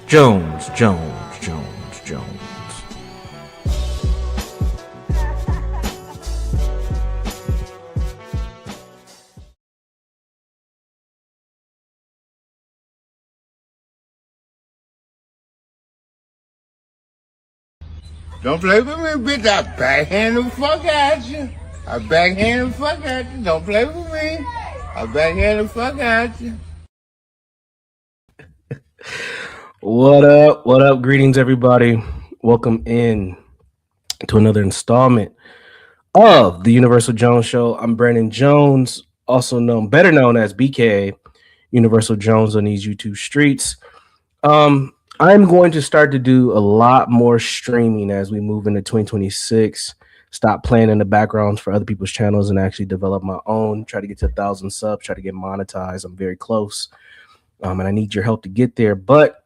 Jones. Don't play with me, bitch. I backhand the fuck at you. Don't play with me. I backhand the fuck at you. What up? What up? Greetings, everybody. Welcome in to another installment of the Universal Jones Show. I'm Brandon Jones, better known as BK Universal Jones on these YouTube streets. I'm going to start to do a lot more streaming as we move into 2026. Stop playing in the backgrounds for other people's channels and actually develop my own. Try to get to 1,000 subs. Try to get monetized. I'm very close, and I need your help to get there. But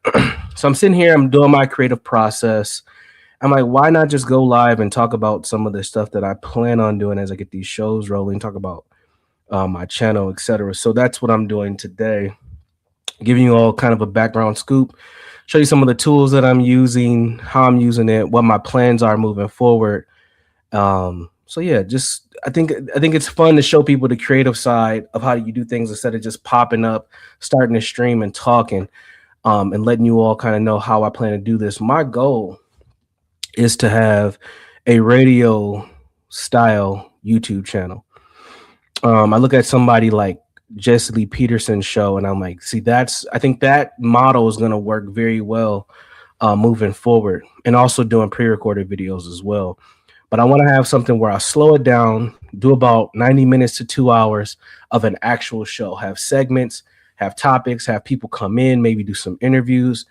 so I'm sitting here. I'm doing my creative process. I'm like, why not just go live and talk about some of the stuff that I plan on doing as I get these shows rolling? Talk about my channel, etc. So that's what I'm doing today. Giving you all kind of a background scoop. Show you some of the tools that I'm using, how I'm using it, what my plans are moving forward. So yeah, I think it's fun to show people the creative side of how you do things instead of just popping up, starting to stream and talking, and letting you all kind of know how I plan to do this. My goal is to have a radio style YouTube channel. I look at somebody like Jesse Lee Peterson's show, and I'm like, I think that model is going to work very well moving forward, and also doing pre-recorded videos as well. But I want to have something where I slow it down, do about 90 minutes to 2 hours of an actual show, have segments, have topics, have people come in, maybe do some interviews.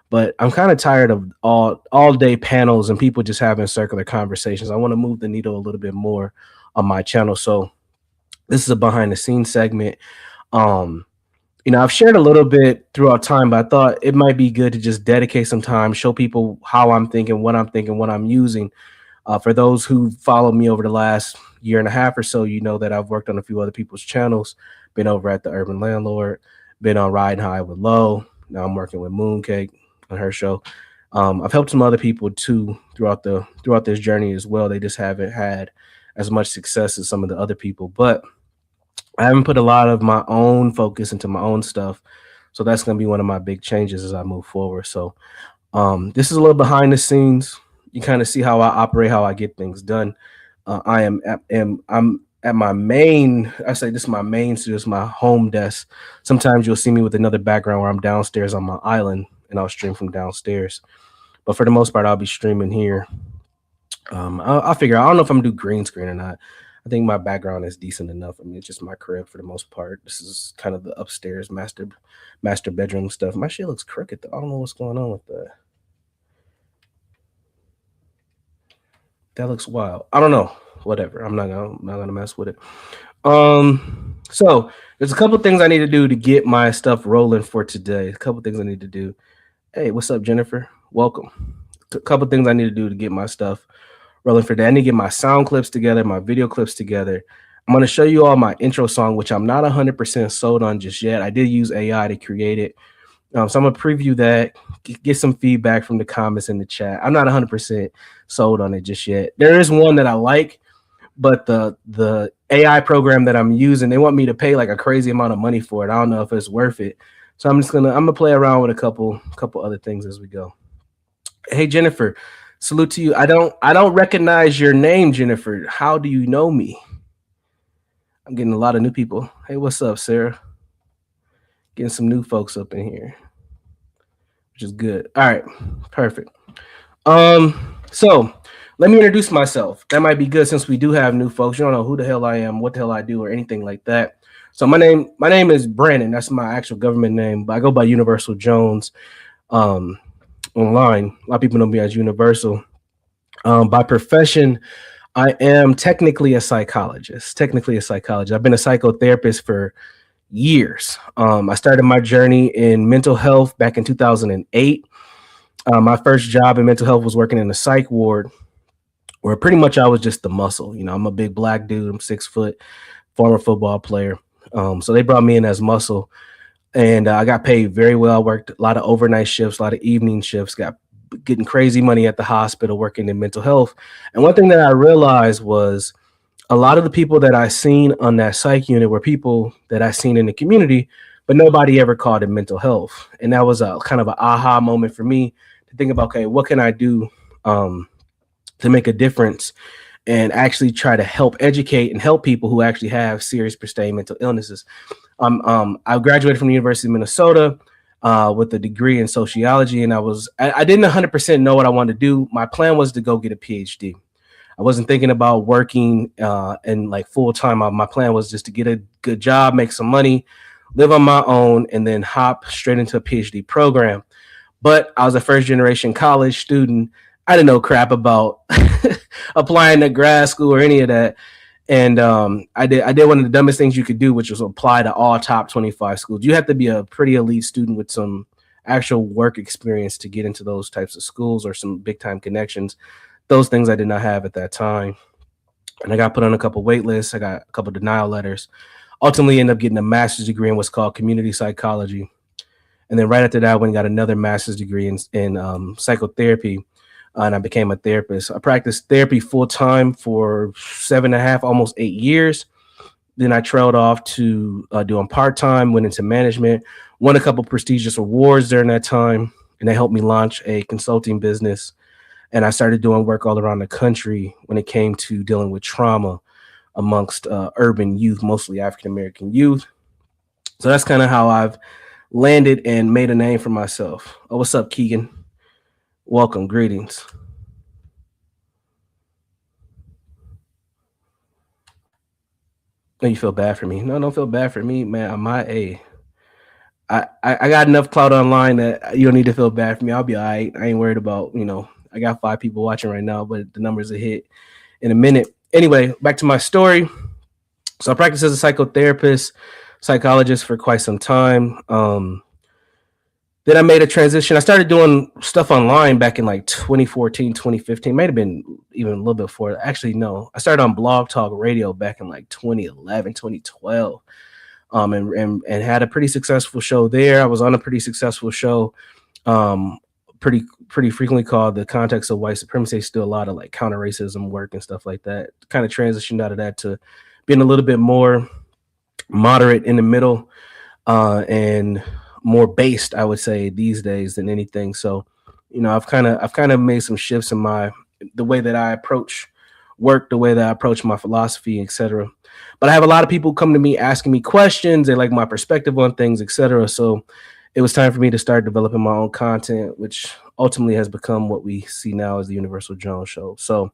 But I'm kind of tired of all day panels and people just having circular conversations. I want to move the needle a little bit more on my channel. So this is a behind the scenes segment. I've shared a little bit throughout time, but I thought it might be good to just dedicate some time, show people how I'm thinking, what I'm using. For those who follow me over the last year and a half or so, you know that I've worked on a few other people's channels, been over at The Urban Landlord, been on Riding High with Low. Now I'm working with Mooncake on her show. I've helped some other people too throughout this journey as well. They just haven't had as much success as some of the other people, but I haven't put a lot of my own focus into my own stuff. So that's going to be one of my big changes as I move forward. So this is a little behind the scenes. You kind of see how I operate, how I get things done. I'm at my main, I say this is my main studio, it's my home desk. Sometimes you'll see me with another background where I'm downstairs on my island and I'll stream from downstairs. But for the most part, I'll be streaming here. I'll figure out, I don't know if I'm gonna do green screen or not. I think my background is decent enough. I mean, it's just my crib for the most part. This is kind of the upstairs master bedroom stuff. My shit looks crooked though. I don't know what's going on with that. That looks wild. I don't know. Whatever. I'm not gonna mess with it. So there's a couple things I need to do to get my stuff rolling for today. A couple things I need to do. Hey, what's up, Jennifer? Welcome. A couple things I need to do to get my stuff rolling for today. I need to get my sound clips together, my video clips together. I'm going to show you all my intro song, which I'm not 100% sold on just yet. I did use AI to create it. So I'm going to preview that, get some feedback from the comments in the chat. I'm not 100% sold on it just yet. There is one that I like, but the AI program that I'm using, they want me to pay like a crazy amount of money for it. I don't know if it's worth it. So I'm gonna play around with a couple other things as we go. Hey, Jennifer, salute to you. I don't recognize your name, Jennifer. How do you know me? I'm getting a lot of new people. Hey, what's up, Sarah? Getting some new folks up in here, which is good. All right, perfect. So let me introduce myself. That might be good since we do have new folks. You don't know who the hell I am, what the hell I do, or anything like that. So my name is Brandon. That's my actual government name, but I go by Universal Jones online. A lot of people know me as Universal. By profession, I am technically a psychologist. I've been a psychotherapist for years. I started my journey in mental health back in 2008. My first job in mental health was working in a psych ward, where pretty much I was just the muscle. You know, I'm a big black dude. I'm 6 foot, former football player. So they brought me in as muscle. and I got paid very well. I worked a lot of overnight shifts, a lot of evening shifts, got getting crazy money at the hospital working in mental health. And one thing that I realized was a lot of the people that I seen on that psych unit were people that I seen in the community, but nobody ever called it mental health. And that was a kind of an aha moment for me to think about, okay, what can I do um, to make a difference and actually try to help educate and help people who actually have serious sustained mental illnesses. I graduated from the University of Minnesota with a degree in sociology, and I didn't 100% know what I wanted to do. My plan was to go get a PhD. I wasn't thinking about working and like full time. My plan was just to get a good job, make some money, live on my own, and then hop straight into a PhD program. But I was a first generation college student. I didn't know crap about applying to grad school or any of that. And I did one of the dumbest things you could do, which was apply to all top 25 schools. You have to be a pretty elite student with some actual work experience to get into those types of schools or some big time connections. Those things I did not have at that time. And I got put on a couple wait lists. I got a couple denial letters. Ultimately ended up getting a master's degree in what's called community psychology. And then right after that, I went and got another master's degree in psychotherapy. And I became a therapist. I practiced therapy full time for 7.5, almost 8 years. Then I trailed off to doing part time, went into management, won a couple prestigious awards during that time, and they helped me launch a consulting business. And I started doing work all around the country when it came to dealing with trauma amongst urban youth, mostly African American youth. So that's kind of how I've landed and made a name for myself. Oh, what's up, Keegan? Welcome, greetings. No, you feel bad for me. No, don't feel bad for me, man. I'm my A. I got enough clout online that you don't need to feel bad for me. I'll be all right. I ain't worried about, I got 5 people watching right now, but the numbers will hit in a minute. Anyway, back to my story. So I practiced as a psychotherapist, psychologist for quite some time. Then I made a transition. I started doing stuff online back in like 2014, 2015. Might have been even a little bit before. Actually, no. I started on Blog Talk Radio back in like 2011, 2012. And had a pretty successful show there. I was on a pretty successful show, pretty frequently called The Context of White Supremacy. Still a lot of like counter racism work and stuff like that. Kind of transitioned out of that to being a little bit more moderate in the middle and more based, I would say, these days than anything. So, I've kind of made some shifts in the way that I approach work, the way that I approach my philosophy, etc. But I have a lot of people come to me asking me questions. They like my perspective on things, etc. So it was time for me to start developing my own content, which ultimately has become what we see now as the Universal Jones Show. So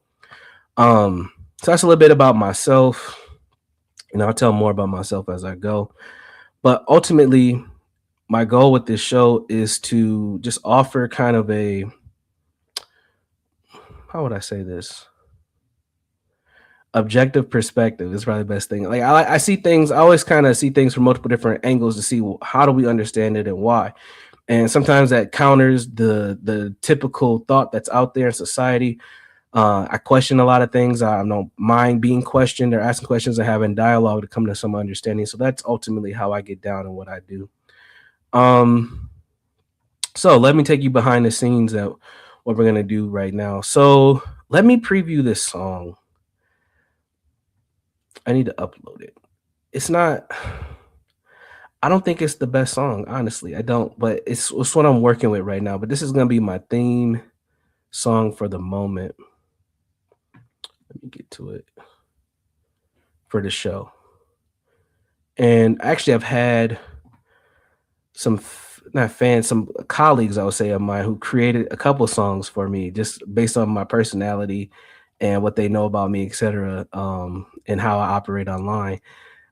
that's a little bit about myself. I'll tell more about myself as I go. But ultimately, my goal with this show is to just offer kind of how would I say this? Objective perspective is probably the best thing. Like I see things, I always kind of see things from multiple different angles to see how do we understand it and why. And sometimes that counters the typical thought that's out there in society. I question a lot of things. I don't mind being questioned or asking questions and having dialogue to come to some understanding. So that's ultimately how I get down and what I do. So let me take you behind the scenes at what we're gonna do right now. So let me preview this song. I need to upload it. It's not. I don't think it's the best song, honestly. I don't, but it's what I'm working with right now. But this is gonna be my theme song for the moment. Let me get to it for the show. And actually, I've had some some colleagues, I would say, of mine who created a couple songs for me just based on my personality and what they know about me, etc. And how I operate online.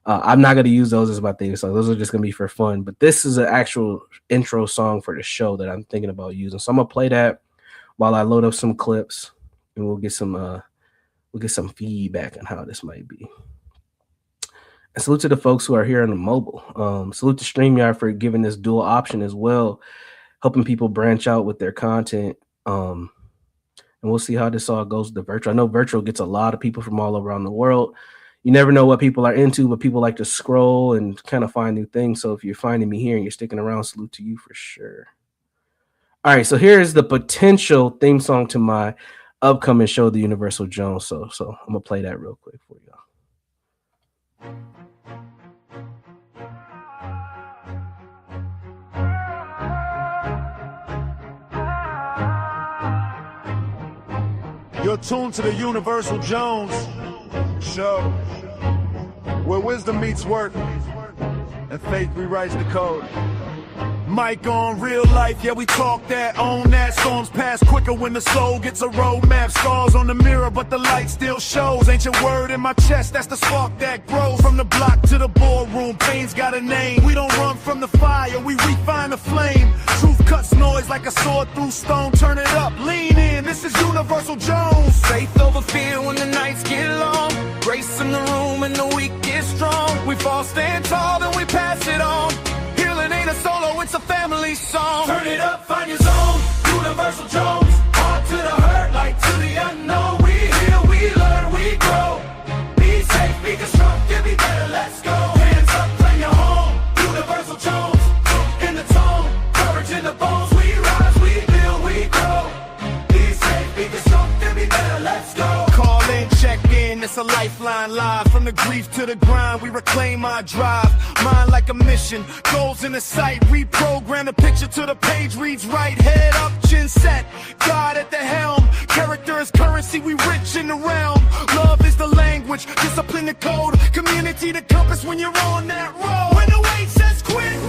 I'm not going to use those as my theme song. Those are just going to be for fun. But this is an actual intro song for the show that I'm thinking about using. So I'm going to play that while I load up some clips, and we'll get some feedback on how this might be. And salute to the folks who are here on the mobile. Salute to StreamYard for giving this dual option as well, helping people branch out with their content. And we'll see how this all goes with the virtual. I know virtual gets a lot of people from all around the world. you never know what people are into, but people like to scroll and kind of find new things. So if you're finding me here and you're sticking around, salute to you for sure. All right, so here's the potential theme song to my upcoming show, The Universal Jones. So I'm gonna play that real quick for y'all. You're tuned to the Universal Jones show, where wisdom meets work and faith rewrites the code. Mic on, real life, yeah, we talk that, own that. Storms pass quicker when the soul gets a roadmap. Scars on the mirror, but the light still shows. Ancient word in my chest, that's the spark that grows. From the block to the boardroom, pain's got a name. We don't run from the fire, we refine the flame. Truth cuts noise like a sword through stone. Turn it up, lean in, this is Universal Jones. Faith over fear when the nights get long. Grace in the room and the weak get strong. We fall, stand tall, then we pass it on. Healing ain't a solo, it's a family song. Turn it up, find your zone. Universal Jones. Heart to the hurt, light to the unknown. We heal, we learn, we grow. Be safe, be constructive, be better, let's go. Hands up, claim your home. Universal Jones. In the tone, courage in the bones. We rise, we build, we grow. Be safe, be constructive, be better, let's go. Call in, check in, it's a lifeline live. From the grief to the grind, we reclaim our drive. Mind like a mission, goals in the sight. Reprogram the picture to the page, reads right. Head up, chin set, God at the helm. Character is currency, we rich in the realm. Love is the language, discipline the code. Community the compass when you're on that road. When the weight says quit,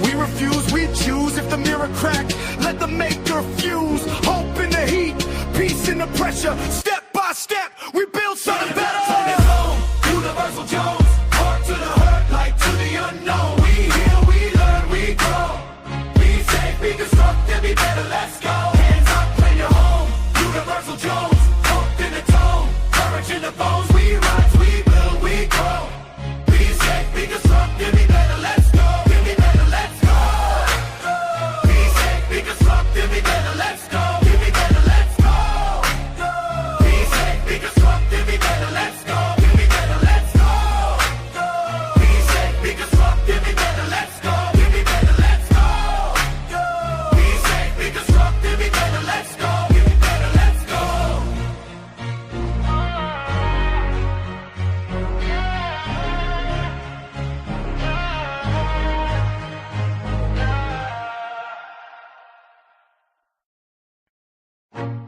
we refuse, we choose. If the mirror crack, let the maker fuse. Hope in the heat, peace in the pressure. Step by step, we build something better. Universal Jones. Heart to the hurt, light to the unknown. We heal, we learn, we grow. Be safe, be constructive, be better, let's go. Hands up, claim your home. Universal Jones. Hope in the tone, courage in the bones. We rise, we build, we grow. Be safe, be constructive, be better, let's go. Be better, let's go. Be safe, be constructive, be better, let's go. Be better, let's go. Be safe, be constructive, be better, let's go.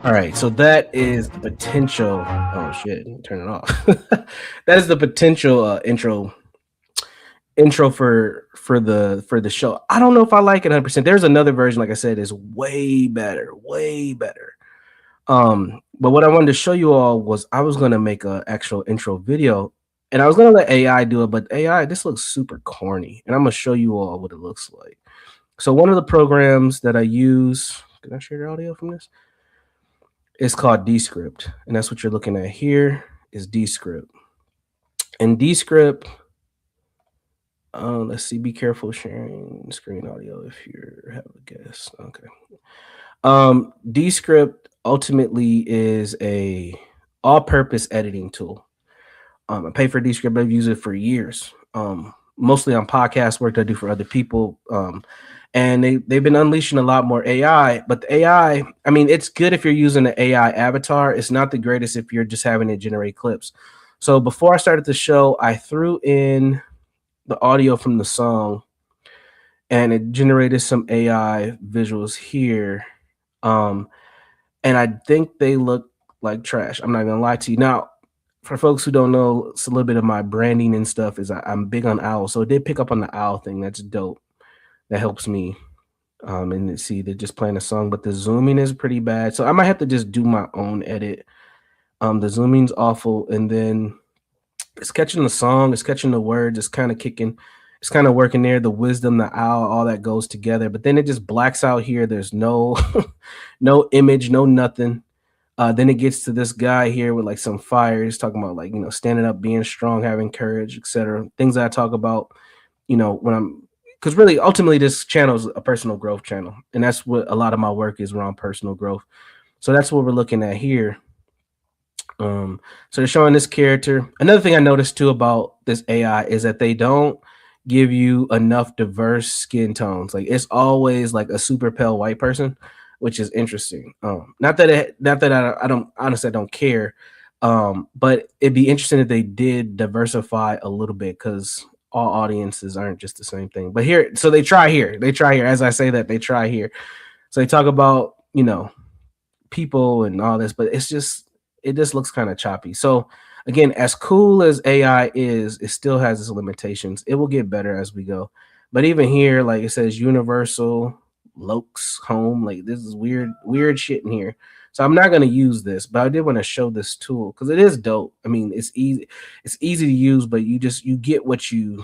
All right, so that is the potential. Oh shit, turn it off. That is the potential intro for the show. I don't know if I like it 100%. There's another version, like I said, is way better, way better. But what I wanted to show you all was I was gonna make an actual intro video, and I was gonna let AI do it, but AI, this looks super corny, and I'm gonna show you all what it looks like. So one of the programs that I use, can I share the audio from this? It's called Descript, and that's what you're looking at here is Descript. And Descript, let's see, be careful sharing screen audio if you have a guest. Okay. Descript ultimately is a all-purpose editing tool. I pay for Descript. I've used it for years, mostly on podcast work that I do for other people. And they've been unleashing a lot more AI, but the AI, I mean, it's good if you're using an AI avatar. It's not the greatest if you're just having it generate clips. So before I started the show, I threw in the audio from the song and it generated some AI visuals here. And I think they look like trash. I'm not gonna lie to you. Now, for folks who don't know, it's a little bit of my branding and stuff is I'm big on owls. So it did pick up on the owl thing. That's dope. That helps me. And see, they're just playing a song, but the zooming is pretty bad. So I might have to just do my own edit. The zooming's awful. And then it's catching the song, it's catching the words, it's kind of kicking, it's kind of working there. The wisdom, the owl, all that goes together. But then it just blacks out here. There's no, no image, no nothing. Then it gets to this guy here with like some fire. He's talking about like, standing up, being strong, having courage, etc. Things that I talk about, when I'm, because really, ultimately, this channel is a personal growth channel. And that's what a lot of my work is around personal growth. So that's what we're looking at here. So they're showing this character. Another thing I noticed too about this AI is that they don't give you enough diverse skin tones. Like it's always like a super pale white person, which is interesting. Not that I don't honestly I don't care, but it'd be interesting if they did diversify a little bit because all audiences aren't just the same thing. But here, so they try here. They try here. As I say that, they try here. So they talk about people and all this, but it just looks kind of choppy. So again, as cool as AI is, it still has its limitations. It will get better as we go. But even here, like it says universal lokes home, like this is weird shit in here. So I'm not gonna use this, but I did want to show this tool because it is dope. I mean, it's easy to use, but you get what you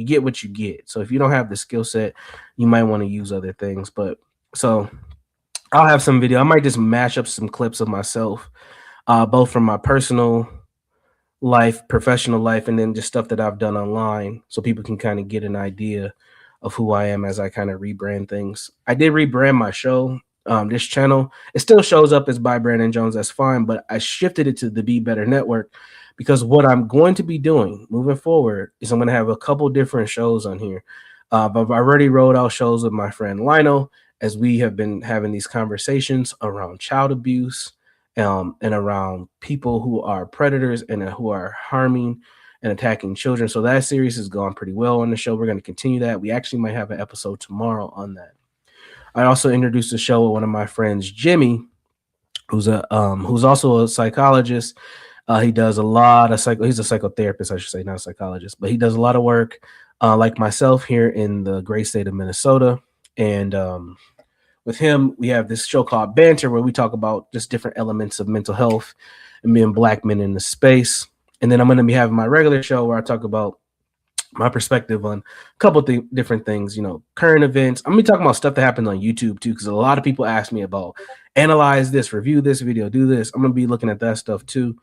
get what you get. So if you don't have the skill set, you might want to use other things. But so I'll have some video. I might just mash up some clips of myself, both from my personal life, professional life, and then just stuff that I've done online, so people can kind of get an idea of who I am as I kind of rebrand things. I did rebrand my show. This channel, it still shows up as by Brandon Jones. That's fine, but I shifted it to the Be Better Network because what I'm going to be doing moving forward is I'm going to have a couple different shows on here. But I've already rolled out shows with my friend Lionel as we have been having these conversations around child abuse, and around people who are predators and who are harming and attacking children. So that series has gone pretty well on the show. We're going to continue that. We actually might have an episode tomorrow on that. I also introduced the show with one of my friends, Jimmy, who's also a psychologist. He does a lot of he's a psychotherapist, I should say, not a psychologist, but he does a lot of work, like myself, here in the great state of Minnesota. And with him, we have this show called Banter, where we talk about just different elements of mental health and being Black men in the space. And then I'm going to be having my regular show where I talk about my perspective on a couple different things, current events. I'm going to be talking about stuff that happens on YouTube too, because a lot of people ask me about analyze this, review this video, do this. I'm going to be looking at that stuff too.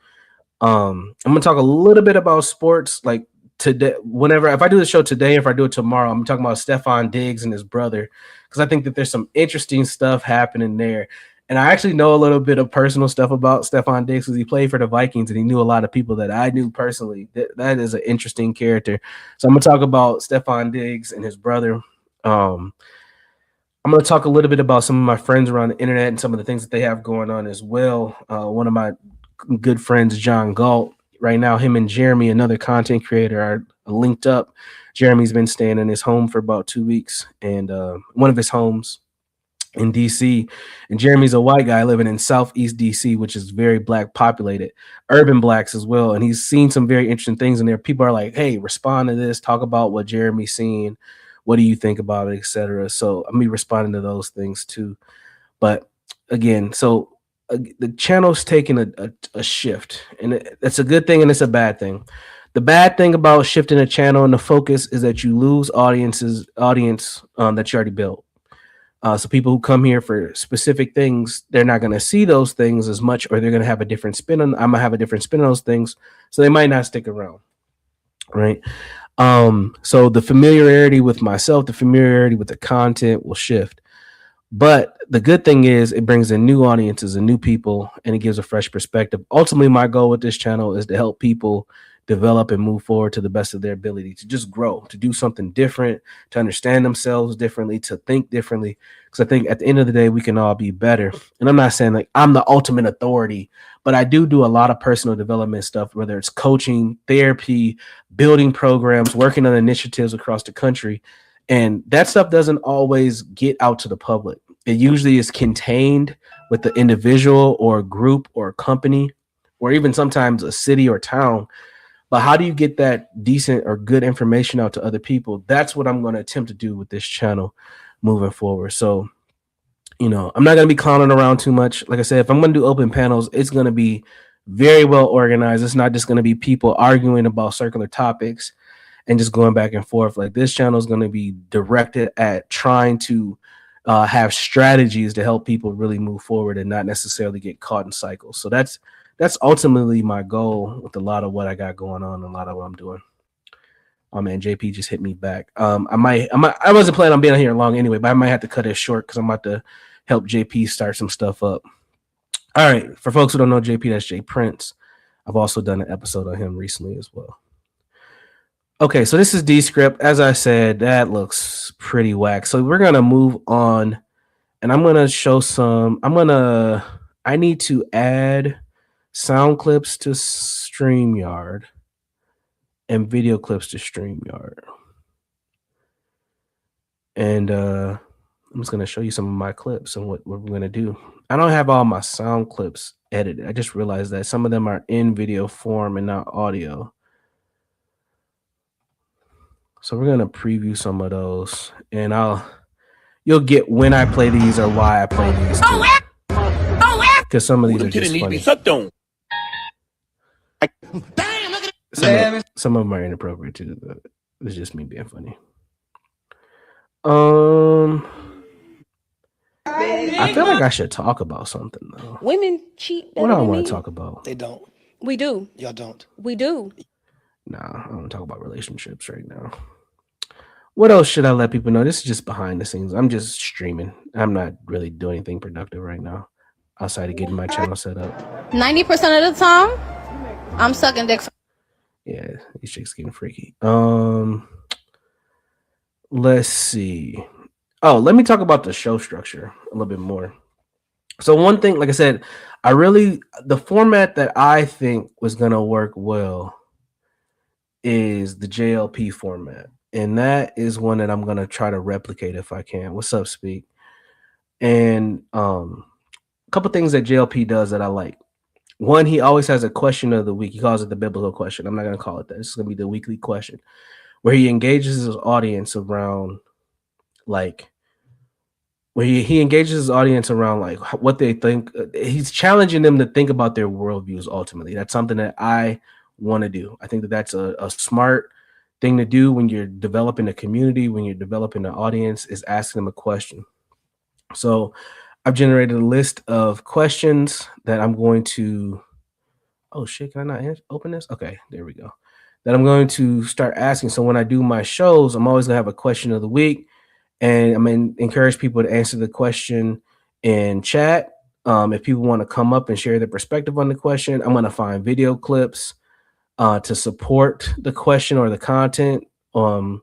I'm going to talk a little bit about sports, like today. If I do the show today, if I do it tomorrow, I'm talking about Stephon Diggs and his brother, because I think that there's some interesting stuff happening there. And I actually know a little bit of personal stuff about Stephon Diggs because he played for the Vikings and he knew a lot of people that I knew personally. That is an interesting character. So I'm going to talk about Stephon Diggs and his brother. I'm going to talk a little bit about some of my friends around the internet and some of the things that they have going on as well. One of my good friends, John Galt, right now, him and Jeremy, another content creator, are linked up. Jeremy's been staying in his home for about 2 weeks, and one of his homes in DC. And Jeremy's a white guy living in Southeast DC, which is very Black populated, urban Blacks as well. And he's seen some very interesting things in there. People are like, hey, respond to this, talk about what Jeremy's seeing. What do you think about it, etc. So I'm be responding to those things too. But again, so the channel's taking a shift, and that's a good thing and it's a bad thing. The bad thing about shifting a channel and the focus is that you lose audience that you already built. So people who come here for specific things, they're not going to see those things as much, or they're going to have a different spin on. I'm gonna have a different spin on those things, so they might not stick around, right? So the familiarity with myself, the familiarity with the content will shift. But the good thing is it brings in new audiences and new people, and it gives a fresh perspective. Ultimately, my goal with this channel is to help people develop and move forward to the best of their ability, to just grow, to do something different, to understand themselves differently, to think differently. Because I think at the end of the day, we can all be better. And I'm not saying like I'm the ultimate authority, but I do a lot of personal development stuff, whether it's coaching, therapy, building programs, working on initiatives across the country. And that stuff doesn't always get out to the public. It usually is contained with the individual or group or company, or even sometimes a city or town. But how do you get that decent or good information out to other people? That's what I'm going to attempt to do with this channel moving forward. So, I'm not going to be clowning around too much. Like I said, if I'm going to do open panels, it's going to be very well organized. It's not just going to be people arguing about circular topics and just going back and forth. Like, this channel is going to be directed at trying to have strategies to help people really move forward and not necessarily get caught in cycles. So that's ultimately my goal with a lot of what I got going on and a lot of what I'm doing. Oh man, JP just hit me back. I wasn't planning on being here long anyway, but I might have to cut it short because I'm about to help JP start some stuff up. All right. For folks who don't know JP, that's Jay Prince. I've also done an episode on him recently as well. Okay, so this is Descript. As I said, that looks pretty whack. So we're gonna move on, and I'm gonna show some. I need to add sound clips to StreamYard and video clips to StreamYard. And I'm just gonna show you some of my clips and what we're gonna do. I don't have all my sound clips edited. I just realized that some of them are in video form and not audio. So we're gonna preview some of those, and you'll get when I play these or why I play these too. Because some of these are just funny. Some of them are inappropriate too, but it's just me being funny. I feel like I should talk about something though. Women cheat. What do I want to talk about? They don't. We do. Y'all don't. We do. Nah, I don't want to talk about relationships right now. What else should I let people know? This is just behind the scenes. I'm just streaming. I'm not really doing anything productive right now outside of getting my channel set up. 90% of the time, I'm sucking dick. Yeah, these chicks getting freaky. Let's see. Oh, let me talk about the show structure a little bit more. So one thing, like I said, the format that I think was gonna work well is the JLP format. And that is one that I'm gonna try to replicate if I can. What's up, Speak? And a couple things that JLP does that I like. One, he always has a question of the week. He calls it the biblical question. I'm not gonna call it that. It's gonna be the weekly question, where he engages his audience around like where he engages his audience around like what they think. He's challenging them to think about their worldviews. Ultimately, that's something that I want to do. I think that that's a smart thing to do when you're developing a community, when you're developing an audience, is asking them a question. So I've generated a list of questions that I'm going to, oh shit, can I not open this? Okay, there we go. That I'm going to start asking. So when I do my shows, I'm always gonna have a question of the week, and I'm gonna encourage people to answer the question in chat. If people want to come up and share their perspective on the question, I'm gonna find video clips to support the question or the content of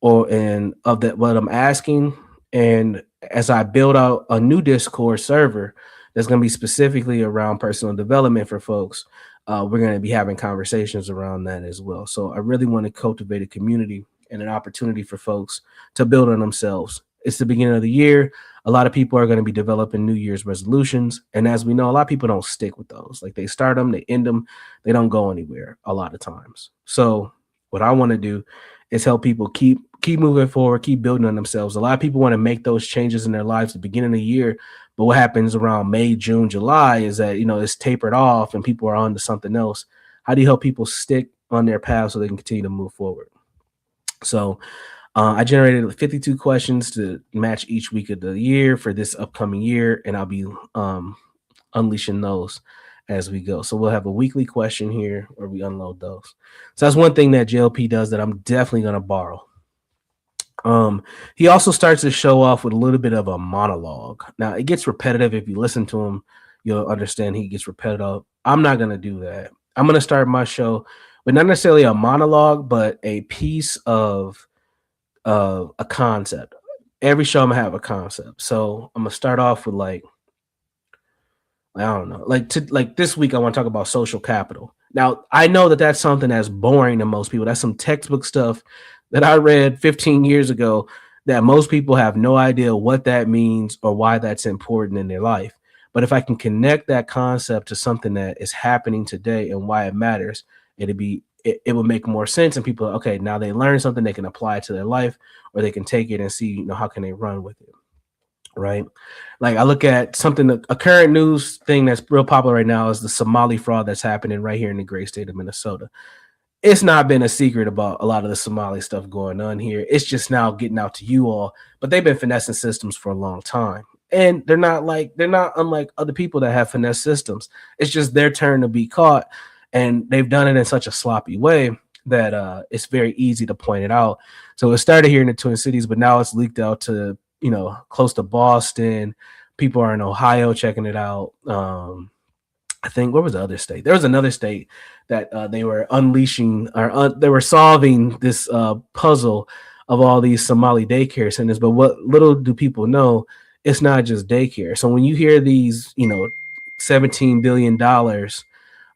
that what I'm asking. And as I build out a new Discord server that's going to be specifically around personal development for folks, we're going to be having conversations around that as well. So I really want to cultivate a community and an opportunity for folks to build on themselves. It's the beginning of the year. A lot of people are going to be developing New Year's resolutions. And as we know, a lot of people don't stick with those. Like they start them, they end them, they don't go anywhere a lot of times. So what I want to do is help people keep moving forward, keep building on themselves. A lot of people want to make those changes in their lives at the beginning of the year. But what happens around May, June, July is that, it's tapered off and people are on to something else. How do you help people stick on their path so they can continue to move forward? So I generated 52 questions to match each week of the year for this upcoming year, and I'll be unleashing those as we go. So we'll have a weekly question here where we unload those. So that's one thing that JLP does that I'm definitely going to borrow. He also starts to show off with a little bit of a monologue. Now, it gets repetitive. If you listen to him, you'll understand he gets repetitive. I'm not going to do that. I'm going to start my show with not necessarily a monologue, but a piece of a concept. Every show I'm gonna have a concept. So I'm gonna start off with I don't know, like this week I want to talk about social capital. Now I know that that's something that's boring to most people. That's some textbook stuff that I read 15 years ago that most people have no idea what that means or why that's important in their life. But if I can connect that concept to something that is happening today and why it matters, it would make more sense, and people, okay, now they learn something they can apply to their life, or they can take it and see, how can they run with it, right? Like I look at something, a current news thing that's real popular right now is the Somali fraud that's happening right here in the great state of Minnesota. It's not been a secret about a lot of the Somali stuff going on here. It's just now getting out to you all, but they've been finessing systems for a long time. And they're not unlike other people that have finesse systems. It's just their turn to be caught. And they've done it in such a sloppy way that it's very easy to point it out. So it started here in the Twin Cities, but now it's leaked out to, close to Boston, People are in Ohio checking it out. I think what was the other state? There was another state that they were unleashing or they were solving this puzzle of all these Somali daycare centers. But what little do people know, it's not just daycare. So when you hear these, $17 billion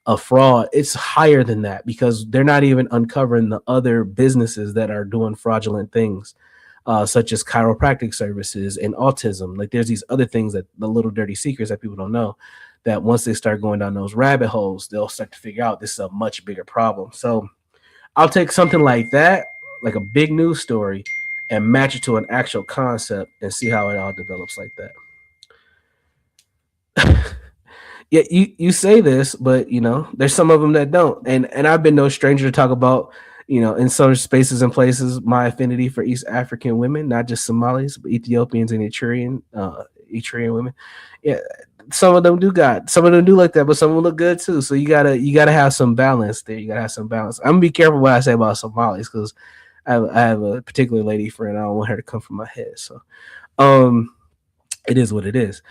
of fraud, it's higher than that because they're not even uncovering the other businesses that are doing fraudulent things, such as chiropractic services and autism. Like there's these other things that the little dirty secrets that people don't know that once they start going down those rabbit holes, they'll start to figure out this is a much bigger problem. So I'll take something like that, like a big news story, and match it to an actual concept and see how it all develops like that. Yeah, you say this, but there's some of them that don't. And I've been no stranger to talk about, in some spaces and places, my affinity for East African women, not just Somalis, but Ethiopians and Eritrean women. Yeah, some of them do like that, but some of them look good too. So you gotta have some balance there. You gotta have some balance. I'm gonna be careful what I say about Somalis because I have a particular lady friend. I don't want her to come from my head. So it is what it is.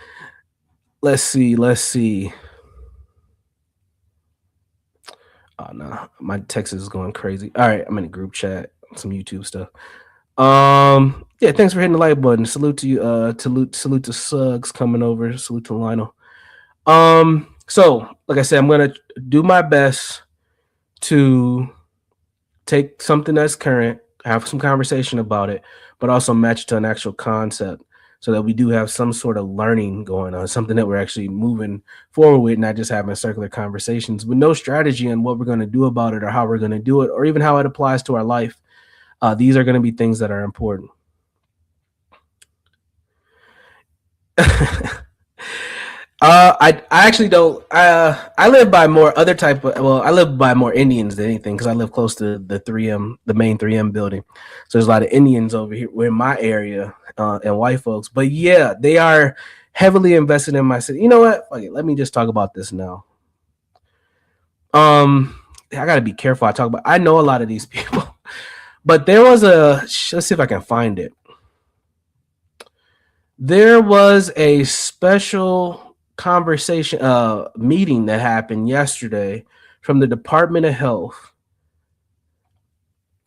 Let's see. Oh no, my text is going crazy. All right, I'm in a group chat, some YouTube stuff. Yeah, thanks for hitting the like button. Salute to you, salute to Suggs coming over, salute to Lionel. So like I said, I'm gonna do my best to take something that's current, have some conversation about it, but also match it to an actual concept so that we do have some sort of learning going on, something that we're actually moving forward with, not just having circular conversations with no strategy on what we're going to do about it or how we're going to do it or even how it applies to our life. These are going to be things that are important. I actually don't. I live by more other type of. Well, I live by more Indians than anything because I live close to the 3M, the main 3M building. So there's a lot of Indians over here in my area and white folks. But yeah, they are heavily invested in my city. You know what? Okay, let me just talk about this now. I gotta be careful. I know a lot of these people, but there was let's see if I can find it. There was a special conversation meeting that happened yesterday from the Department of Health,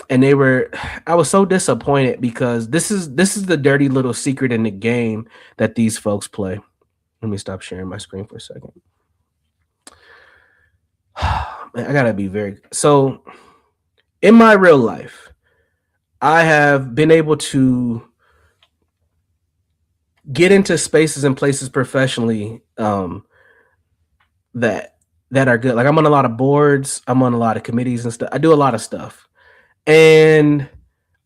and I was so disappointed because this is the dirty little secret in the game that these folks play. Let me stop sharing my screen for a second. Man, I gotta be so in my real life, I have been able to get into spaces and places professionally that are good. Like I'm on a lot of boards, I'm on a lot of committees and stuff. I do a lot of stuff. And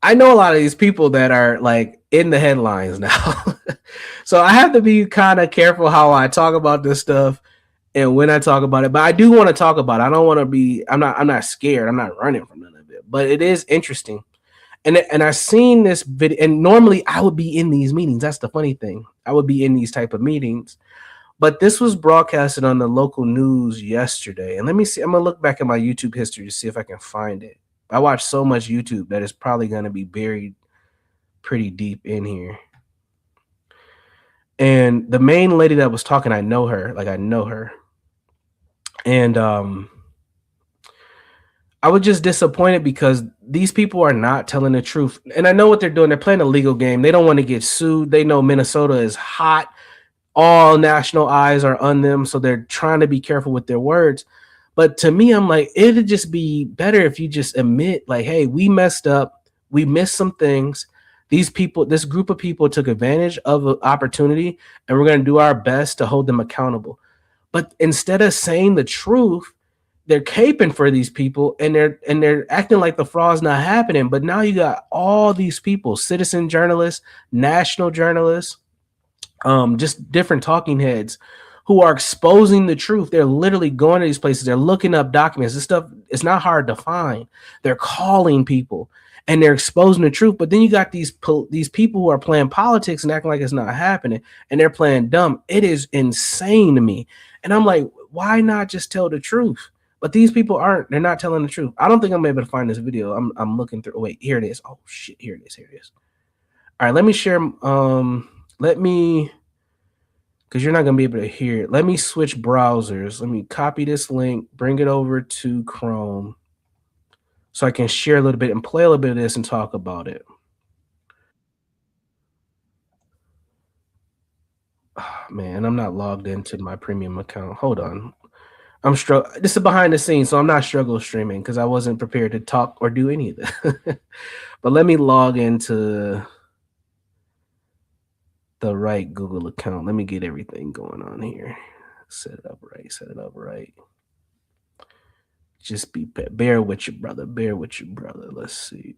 I know a lot of these people that are like in the headlines now. So I have to be kind of careful how I talk about this stuff and when I talk about it. But I do want to talk about it. I don't want to be, I'm not scared. I'm not running from none of it. But it is interesting. And I've seen this video, and normally I would be in these meetings. That's the funny thing. I would be in these type of meetings. But this was broadcasted on the local news yesterday. And let me see. I'm going to look back at my YouTube history to see if I can find it. I watch so much YouTube that it's probably going to be buried pretty deep in here. And the main lady that was talking, I know her. And I was just disappointed because these people are not telling the truth. And I know what they're doing. They're playing a legal game. They don't want to get sued. They know Minnesota is hot. All national eyes are on them. So they're trying to be careful with their words. But to me, I'm like, it'd just be better if you just admit, like, hey, we messed up. We missed some things. This group of people took advantage of an opportunity, and we're going to do our best to hold them accountable. But instead of saying the truth, they're caping for these people and they're acting like the fraud's not happening. But now you got all these people, citizen journalists, national journalists, just different talking heads who are exposing the truth. They're literally going to these places. They're looking up documents. This stuff is not hard to find. They're calling people and they're exposing the truth. But then you got these people who are playing politics and acting like it's not happening, and they're playing dumb. It is insane to me. And I'm like, why not just tell the truth? But these people aren't. They're not telling the truth. I don't think I'm able to find this video. I'm looking through. Oh, wait, here it is. Oh shit, here it is. All right, let me share. Let me because you're not gonna be able to hear it. Let me switch browsers. Let me copy this link, bring it over to Chrome, so I can share a little bit and play a little bit of this and talk about it. Oh, man, I'm not logged into my premium account. Hold on. This is behind the scenes, so I'm not struggle streaming because I wasn't prepared to talk or do any of that. But let me log into the right Google account. Let me get everything going on here. Set it up right. Set it up right. Just bear with your brother. Bear with your brother. Let's see.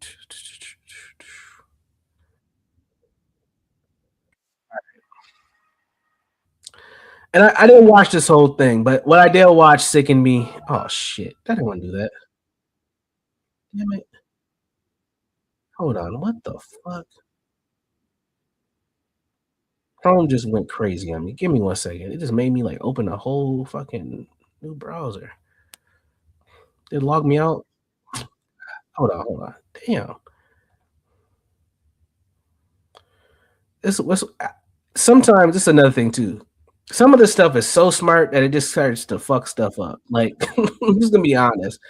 And I didn't watch this whole thing, but what I did watch sickened me. Oh shit! I didn't want to do that. Damn it! Hold on. What the fuck? Chrome just went crazy on me. Give me 1 second. It just made me like open a whole fucking new browser. It logged me out. Hold on. Hold on. Damn. This was sometimes it's another thing too. Some of this stuff is so smart that it just starts to fuck stuff up. Like, I'm just gonna be honest.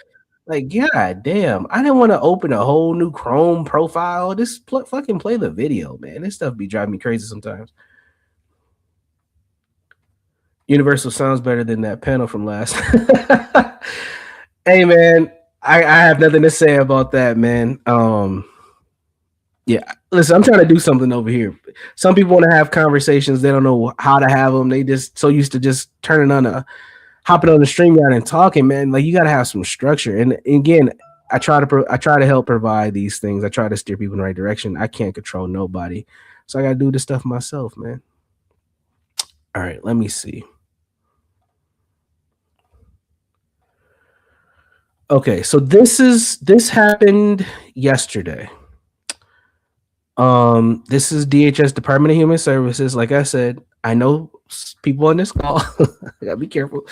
Like, god damn, I didn't want to open a whole new Chrome profile. Just fucking play the video, man. This stuff be driving me crazy sometimes. Universal sounds better than that panel from last. Hey, man, I have nothing to say about that, man. Yeah, listen, I'm trying to do something over here. Some people want to have conversations. They don't know how to have them. They just so used to just hopping on the stream yard and talking, man. Like you got to have some structure. And again, I try to help provide these things. I try to steer people in the right direction. I can't control nobody, so I got to do this stuff myself, man. All right, let me see. Okay, so this happened yesterday. This is DHS, Department of Human Services. Like I said, I know people on this call. I gotta be careful.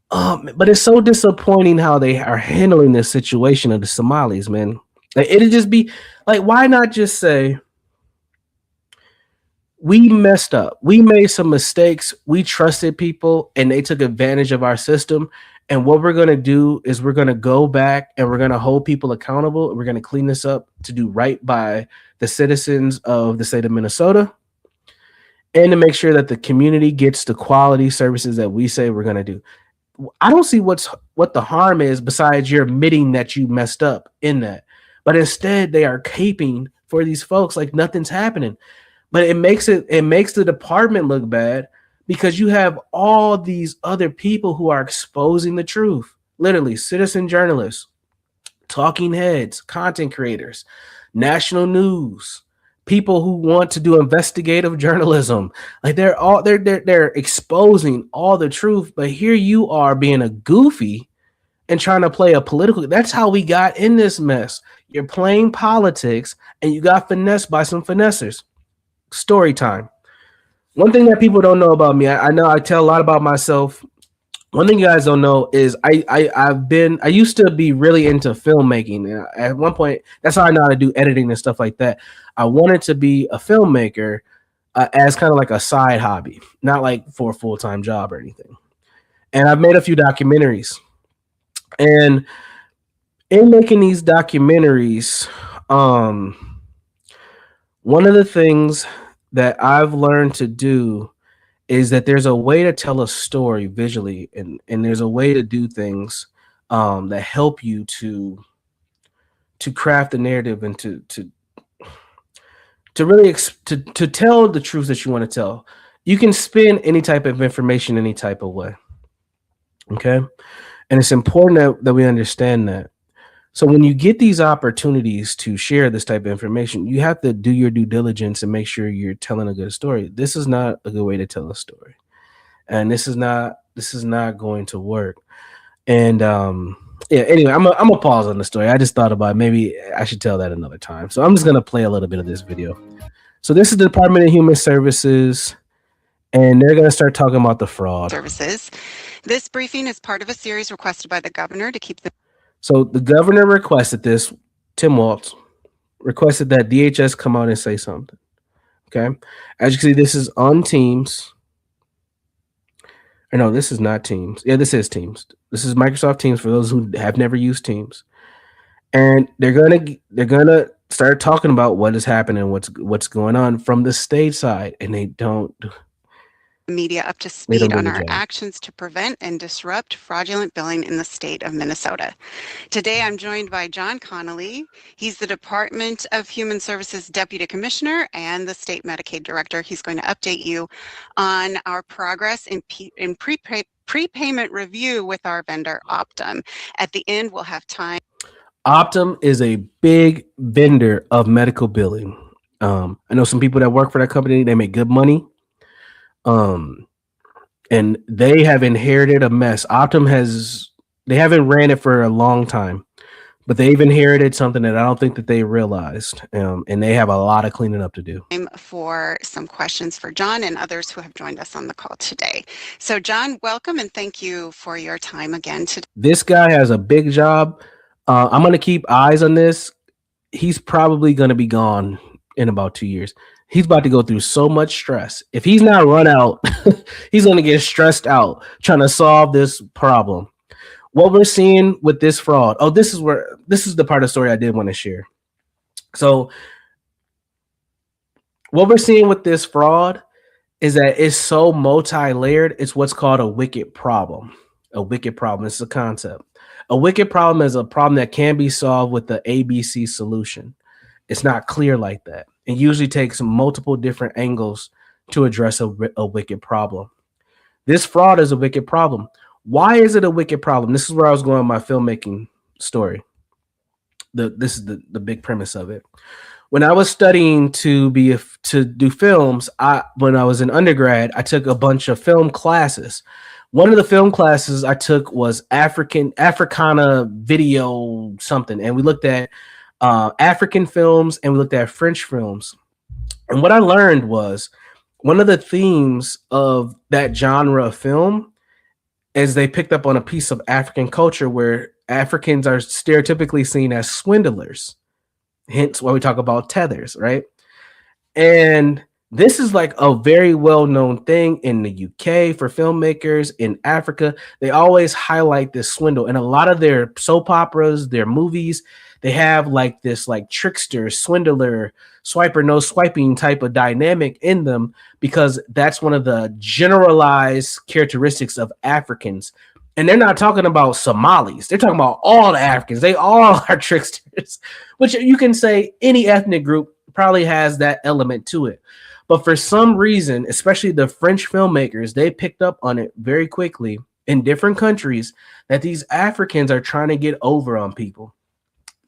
But it's so disappointing how they are handling this situation of the Somalis, man. Like, it'd just be like, why not just say we messed up, we made some mistakes, we trusted people, and they took advantage of our system. And what we're gonna do is we're gonna go back and we're gonna hold people accountable. We're gonna clean this up to do right by the citizens of the state of Minnesota, and to make sure that the community gets the quality services that we say we're gonna do. I don't see what the harm is besides you're admitting that you messed up in that. But instead, they are caping for these folks like nothing's happening. But it makes the department look bad because you have all these other people who are exposing the truth. Literally, citizen journalists, talking heads, content creators, national news, people who want to do investigative journalism. Like they're exposing all the truth, but here you are being a goofy and trying to play a political. That's how we got in this mess. You're playing politics and you got finessed by some finessers. Story time. One thing that people don't know about me, I know I tell a lot about myself. One thing you guys don't know is I used to be really into filmmaking. And at one point, that's how I know how to do editing and stuff like that. I wanted to be a filmmaker as kind of like a side hobby, not like for a full-time job or anything. And I've made a few documentaries. And in making these documentaries, one of the things that I've learned to do is that there's a way to tell a story visually, and there's a way to do things that help you to craft the narrative and to really to tell the truth that you want to tell. You can spin any type of information any type of way. Okay, and it's important that we understand that. So when you get these opportunities to share this type of information, you have to do your due diligence and make sure you're telling a good story. This is not a good way to tell a story, and this is not going to work. And yeah. Anyway, I'm a pause on the story. I just thought about maybe I should tell that another time. So I'm just gonna play a little bit of this video. So this is the Department of Human Services, and they're gonna start talking about the fraud. Services. This briefing is part of a series requested by the governor to keep the. So the governor requested this. Tim Walz requested that DHS come out and say something. Okay, as you can see, this is on Teams. Or no, this is not Teams. Yeah, this is Teams. This is Microsoft Teams for those who have never used Teams. And they're gonna start talking about what is happening, what's going on from the state side, and Media up to they don't speed do on the our job. actions to prevent and disrupt fraudulent billing in the state of Minnesota. Today, I'm joined by John Connolly. He's the Department of Human Services Deputy Commissioner and the State Medicaid Director. He's going to update you on our progress in prepayment review with our vendor, Optum. At the end, we'll have time. Optum is a big vendor of medical billing. I know some people that work for that company. They make good money. Um, and they have inherited a mess. They haven't ran it for a long time, but they've inherited something that I don't think that they realized. And they have a lot of cleaning up to do. For some questions for John and others who have joined us on the call today. So John, welcome and thank you for your time again today. This guy has a big job. I'm going to keep eyes on this. He's probably going to be gone in about 2 years. He's about to go through so much stress. If he's not run out, he's going to get stressed out trying to solve this problem. What we're seeing with this fraud. Oh, this is the part of the story I did want to share. So what we're seeing with this fraud is that it's so multi-layered. It's what's called a wicked problem. A wicked problem. It's a concept. A wicked problem is a problem that can be solved with the ABC solution. It's not clear like that. It usually takes multiple different angles to address a wicked problem. This fraud is a wicked problem. Why is it a wicked problem? This is where I was going with my filmmaking story. This is the big premise of it. When I was studying to do films, when I was in undergrad, I took a bunch of film classes. One of the film classes I took was Africana video something, and we looked at African films and we looked at French films. And what I learned was one of the themes of that genre of film is they picked up on a piece of African culture where Africans are stereotypically seen as swindlers. Hence why we talk about tethers, right? And this is like a very well-known thing in the UK for filmmakers. In Africa, they always highlight this swindle. And a lot of their soap operas, their movies, they have like this like trickster, swindler, swiper, no swiping type of dynamic in them, because that's one of the generalized characteristics of Africans. And they're not talking about Somalis. They're talking about all the Africans. They all are tricksters, which you can say any ethnic group probably has that element to it. But for some reason, especially the French filmmakers, they picked up on it very quickly in different countries that these Africans are trying to get over on people.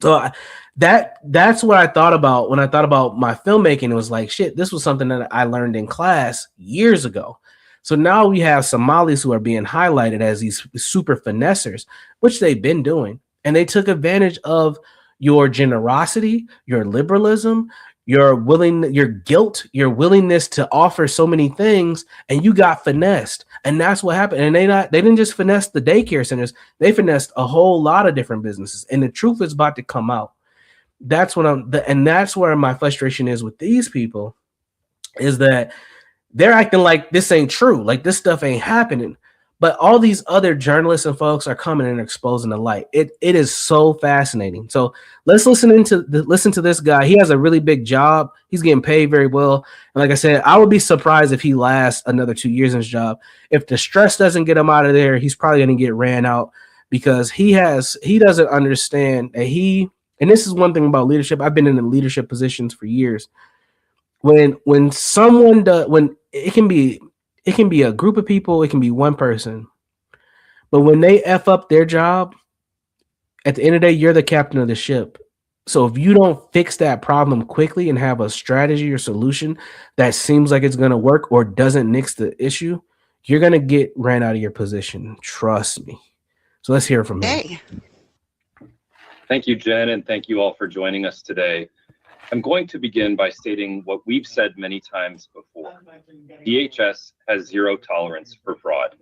So that's what I thought about when I thought about my filmmaking. It was like, shit, this was something that I learned in class years ago. So now we have Somalis who are being highlighted as these super finessers, which they've been doing. And they took advantage of your generosity, your liberalism, your guilt, your willingness to offer so many things, and you got finessed. And that's what happened. And they didn't just finesse the daycare centers, they finessed a whole lot of different businesses. And the truth is about to come out. That's where my frustration is with these people, is that they're acting like this ain't true, like this stuff ain't happening. But all these other journalists and folks are coming and exposing the light. It is so fascinating. So let's listen to this guy. He has a really big job. He's getting paid very well. And like I said, I would be surprised if he lasts another 2 years in his job. If the stress doesn't get him out of there, he's probably going to get ran out, because he doesn't understand that and this is one thing about leadership. I've been in the leadership positions for years. When it can be a group of people, it can be one person. But when they F up their job, at the end of the day, you're the captain of the ship. So if you don't fix that problem quickly and have a strategy or solution that seems like it's going to work or doesn't nix the issue, you're going to get ran out of your position. Trust me. So let's hear from him. Thank you, Jen, and thank you all for joining us today. I'm going to begin by stating what we've said many times before. DHS has zero tolerance for fraud.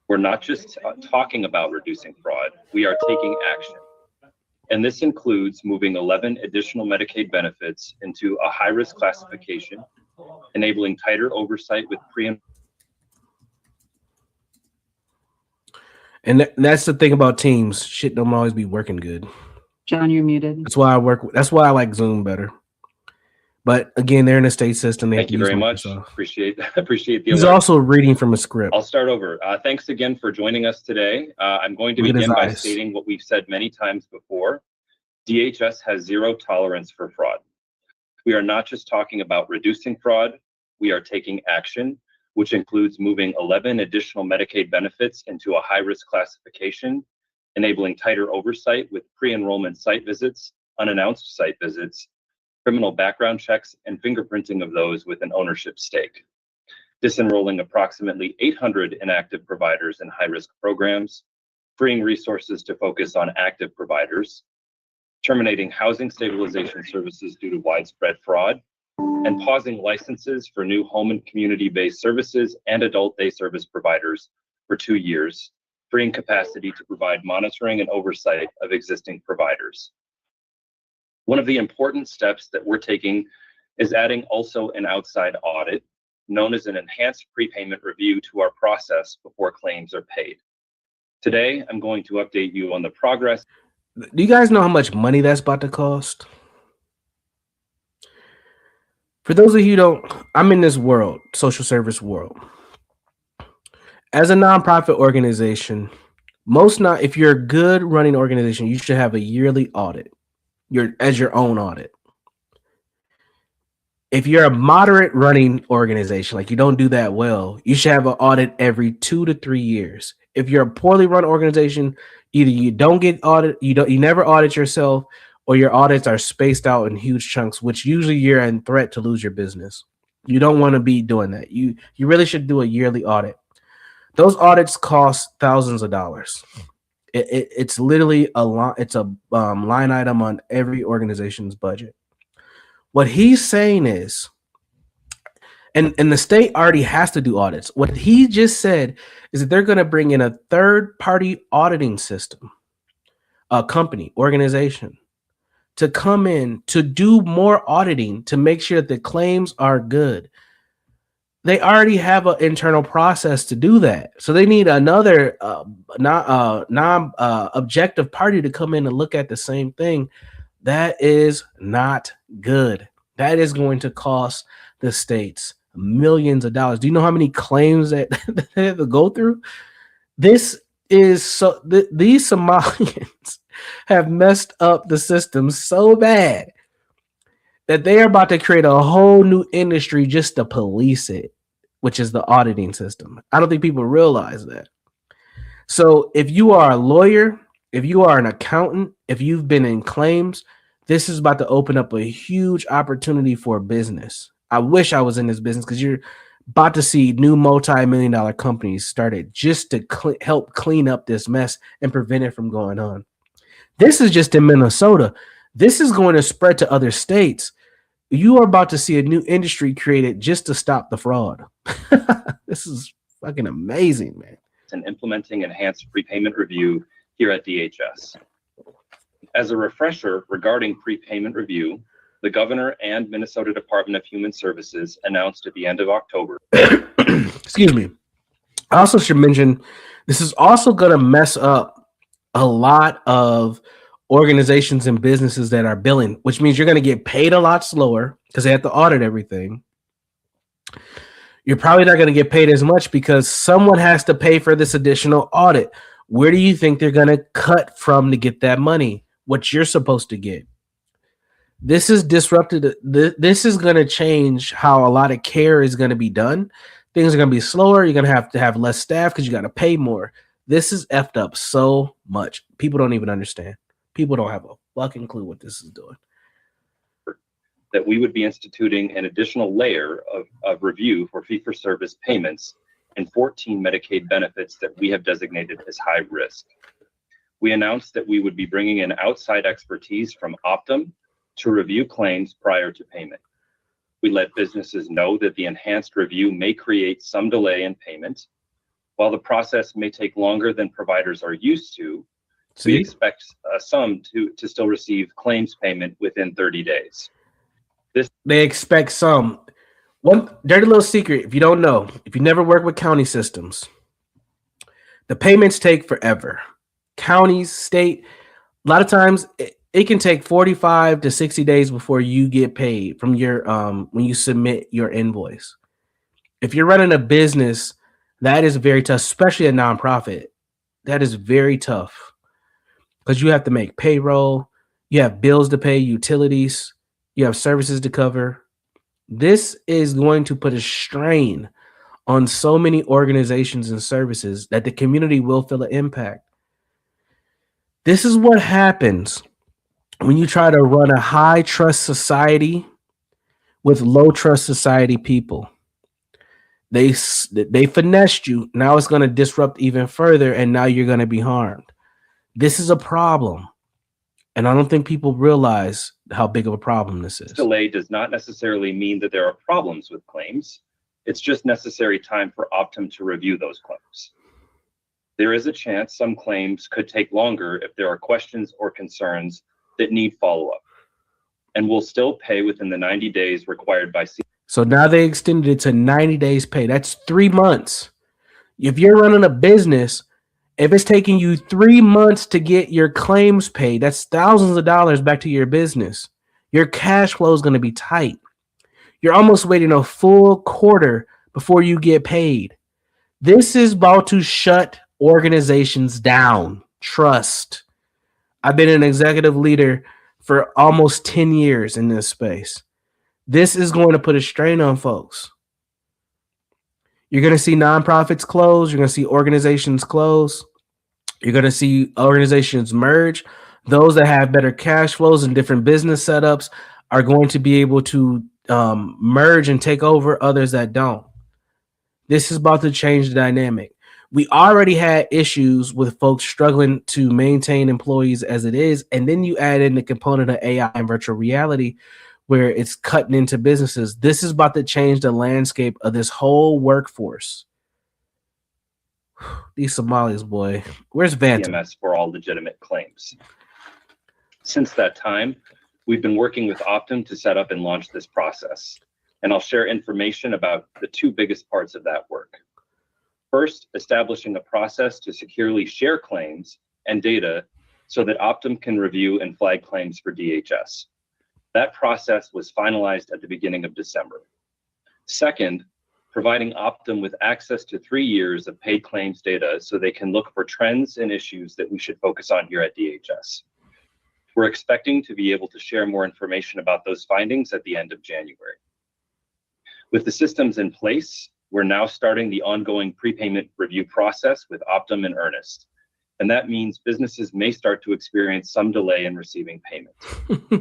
We're not just talking about reducing fraud, we are taking action. And this includes moving 11 additional Medicaid benefits into a high-risk classification, enabling tighter oversight with And that's the thing about teams. Shit don't always be working good. John, you're muted. That's why that's why I like Zoom better. But again, they're in a state system. They Thank you have to very use much. Microsoft. Appreciate the He's alert. also reading from a script. I'll start over. Thanks again for joining us today. I'm going to Look at his begin by eyes. stating what we've said many times before. DHS has zero tolerance for fraud. We are not just talking about reducing fraud, we are taking action, which includes moving 11 additional Medicaid benefits into a high-risk classification, enabling tighter oversight with pre-enrollment site visits, unannounced site visits, criminal background checks, and fingerprinting of those with an ownership stake. Disenrolling approximately 800 inactive providers in high-risk programs, freeing resources to focus on active providers, terminating housing stabilization services due to widespread fraud, and pausing licenses for new home and community-based services and adult day service providers for 2 years, freeing capacity to provide monitoring and oversight of existing providers. One of the important steps that we're taking is adding also an outside audit, known as an enhanced prepayment review, to our process before claims are paid. Today, I'm going to update you on the progress. Do you guys know how much money that's about to cost? For those of you who don't, I'm in this world, social service world. As a nonprofit organization, if you're a good running organization, you should have a yearly audit, as your own audit. If you're a moderate running organization, like you don't do that well, you should have an audit every 2 to 3 years. If you're a poorly run organization, either you don't get audit, you never audit yourself, or your audits are spaced out in huge chunks, which usually you're in threat to lose your business. You don't want to be doing that. You really should do a yearly audit. Those audits cost thousands of dollars. It's literally a line item on every organization's budget. What he's saying is, and the state already has to do audits. What he just said is that they're going to bring in a third-party auditing system, a company, organization, to come in to do more auditing to make sure that the claims are good. They already have an internal process to do that. So they need another non-objective party to come in and look at the same thing. That is not good. That is going to cost the states millions of dollars. Do you know how many claims that they have to go through? This is so these Somalians have messed up the system so bad that they are about to create a whole new industry just to police it, which is the auditing system. I don't think people realize that. So if you are a lawyer, if you are an accountant, if you've been in claims, this is about to open up a huge opportunity for business. I wish I was in this business, because you're about to see new multi-million-dollar companies started just to help clean up this mess and prevent it from going on. This is just in Minnesota. This is going to spread to other states. You are about to see a new industry created just to stop the fraud. This is fucking amazing, man. And implementing enhanced prepayment review here at DHS. As a refresher regarding prepayment review, the governor and Minnesota Department of Human Services announced at the end of October. Excuse me. I also should mention, this is also going to mess up a lot of organizations and businesses that are billing, which means you're going to get paid a lot slower because they have to audit everything. You're probably not going to get paid as much because someone has to pay for this additional audit. Where do you think they're going to cut from to get that money? What you're supposed to get? This is disrupted. This is going to change how a lot of care is going to be done. Things are going to be slower. You're going to have less staff because you got to pay more. This is effed up so much. People don't even understand. People don't have a fucking clue what this is doing. That we would be instituting an additional layer of review for fee-for-service payments and 14 Medicaid benefits that we have designated as high risk. We announced that we would be bringing in outside expertise from Optum to review claims prior to payment. We let businesses know that the enhanced review may create some delay in payment. While the process may take longer than providers are used to, we expect some to still receive claims payment within 30 days. They expect some. One dirty little secret, if you don't know, if you never worked with county systems, The payments take forever. Counties, state, a lot of times it can take 45 to 60 days before you get paid from your when you submit your invoice. If you're running a business, that is very tough, especially a nonprofit. That is very tough because you have to make payroll, you have bills to pay, utilities, you have services to cover. This is going to put a strain on so many organizations and services that the community will feel an impact. This is what happens when you try to run a high trust society with low trust society people. They finessed you. Now it's going to disrupt even further, and now you're going to be harmed. This is a problem, and I don't think people realize how big of a problem this is. Delay does not necessarily mean that there are problems with claims. It's just necessary time for Optum to review those claims. There is a chance some claims could take longer if there are questions or concerns that need follow-up, and will still pay within the 90 days required by CMS. So now they extended it to 90 days pay. That's 3 months. If you're running a business, if it's taking you 3 months to get your claims paid, that's thousands of dollars back to your business. Your cash flow is going to be tight. You're almost waiting a full quarter before you get paid. This is about to shut organizations down. Trust. I've been an executive leader for almost 10 years in this space. This is going to put a strain on folks. You're going to see nonprofits close. You're going to see organizations close. You're going to see organizations merge. Those that have better cash flows and different business setups are going to be able to merge and take over others that don't. This is about to change the dynamic. We already had issues with folks struggling to maintain employees as it is, and then you add in the component of AI and virtual reality where it's cutting into businesses. This is about to change the landscape of this whole workforce. These Somalis, boy. Where's Bantam? CMS for all legitimate claims. Since that time, we've been working with Optum to set up and launch this process, and I'll share information about the two biggest parts of that work. First, establishing a process to securely share claims and data so that Optum can review and flag claims for DHS. That process was finalized at the beginning of December. Second, providing Optum with access to 3 years of paid claims data so they can look for trends and issues that we should focus on here at DHS. We're expecting to be able to share more information about those findings at the end of January. With the systems in place, we're now starting the ongoing prepayment review process with Optum in earnest. And that means businesses may start to experience some delay in receiving payment.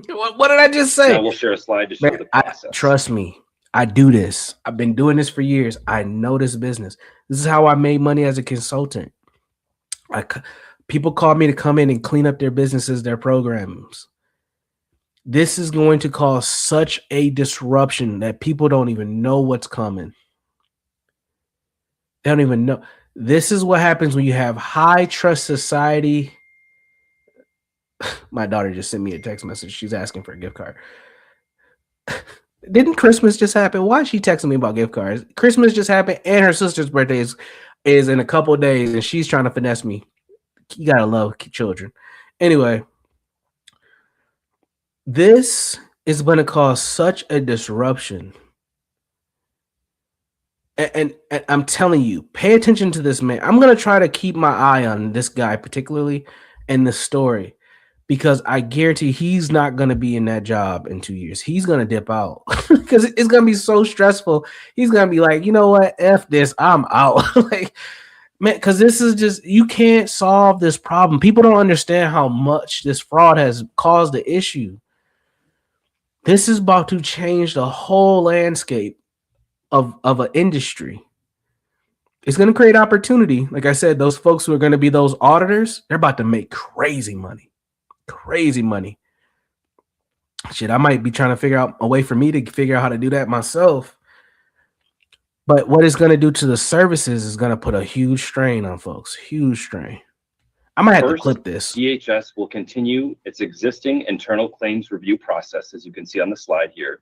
What did I just say? Now we'll share a slide to show the process. Trust me, I do this. I've been doing this for years. I know this business. This is how I made money as a consultant. People call me to come in and clean up their businesses, their programs. This is going to cause such a disruption that people don't even know what's coming. They don't even know. This is what happens when you have high trust society. My daughter just sent me a text message. She's asking for a gift card. Didn't Christmas just happen? Why is she texting me about gift cards? Christmas just happened, and her sister's birthday is in a couple of days, and she's trying to finesse me. You gotta love children. Anyway, this is going to cause such a disruption. And I'm telling you, pay attention to this man. I'm going to try to keep my eye on this guy, particularly in the story, because I guarantee he's not going to be in that job in 2 years. He's going to dip out because it's going to be so stressful. He's going to be like, you know what? F this. I'm out. Like, man, because this is just, you can't solve this problem. People don't understand how much this fraud has caused the issue. This is about to change the whole landscape of an industry. It's going to create opportunity. Like I said, those folks who are going to be those auditors, they're about to make crazy money. Crazy money. Shit, I might be trying to figure out a way for me to figure out how to do that myself. But what it's going to do to the services is going to put a huge strain on folks. Huge strain. I might have to clip this. DHS will continue its existing internal claims review process, as you can see on the slide here,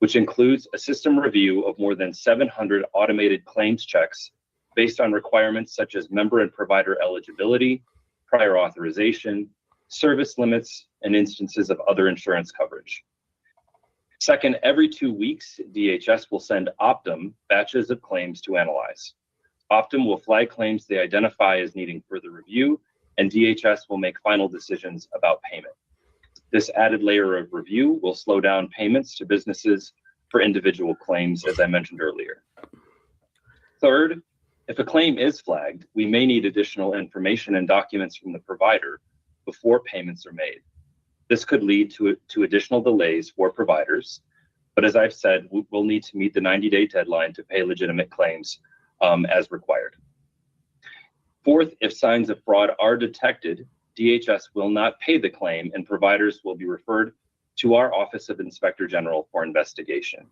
which includes a system review of more than 700 automated claims checks based on requirements such as member and provider eligibility, prior authorization, service limits, and instances of other insurance coverage. Second, every 2 weeks, DHS will send Optum batches of claims to analyze. Optum will flag claims they identify as needing further review, and DHS will make final decisions about payment. This added layer of review will slow down payments to businesses for individual claims, as I mentioned earlier. Third, if a claim is flagged, we may need additional information and documents from the provider before payments are made. This could lead to additional delays for providers, but as I've said, we'll need to meet the 90-day deadline to pay legitimate claims as required. Fourth, if signs of fraud are detected, DHS will not pay the claim and providers will be referred to our Office of Inspector General for investigation.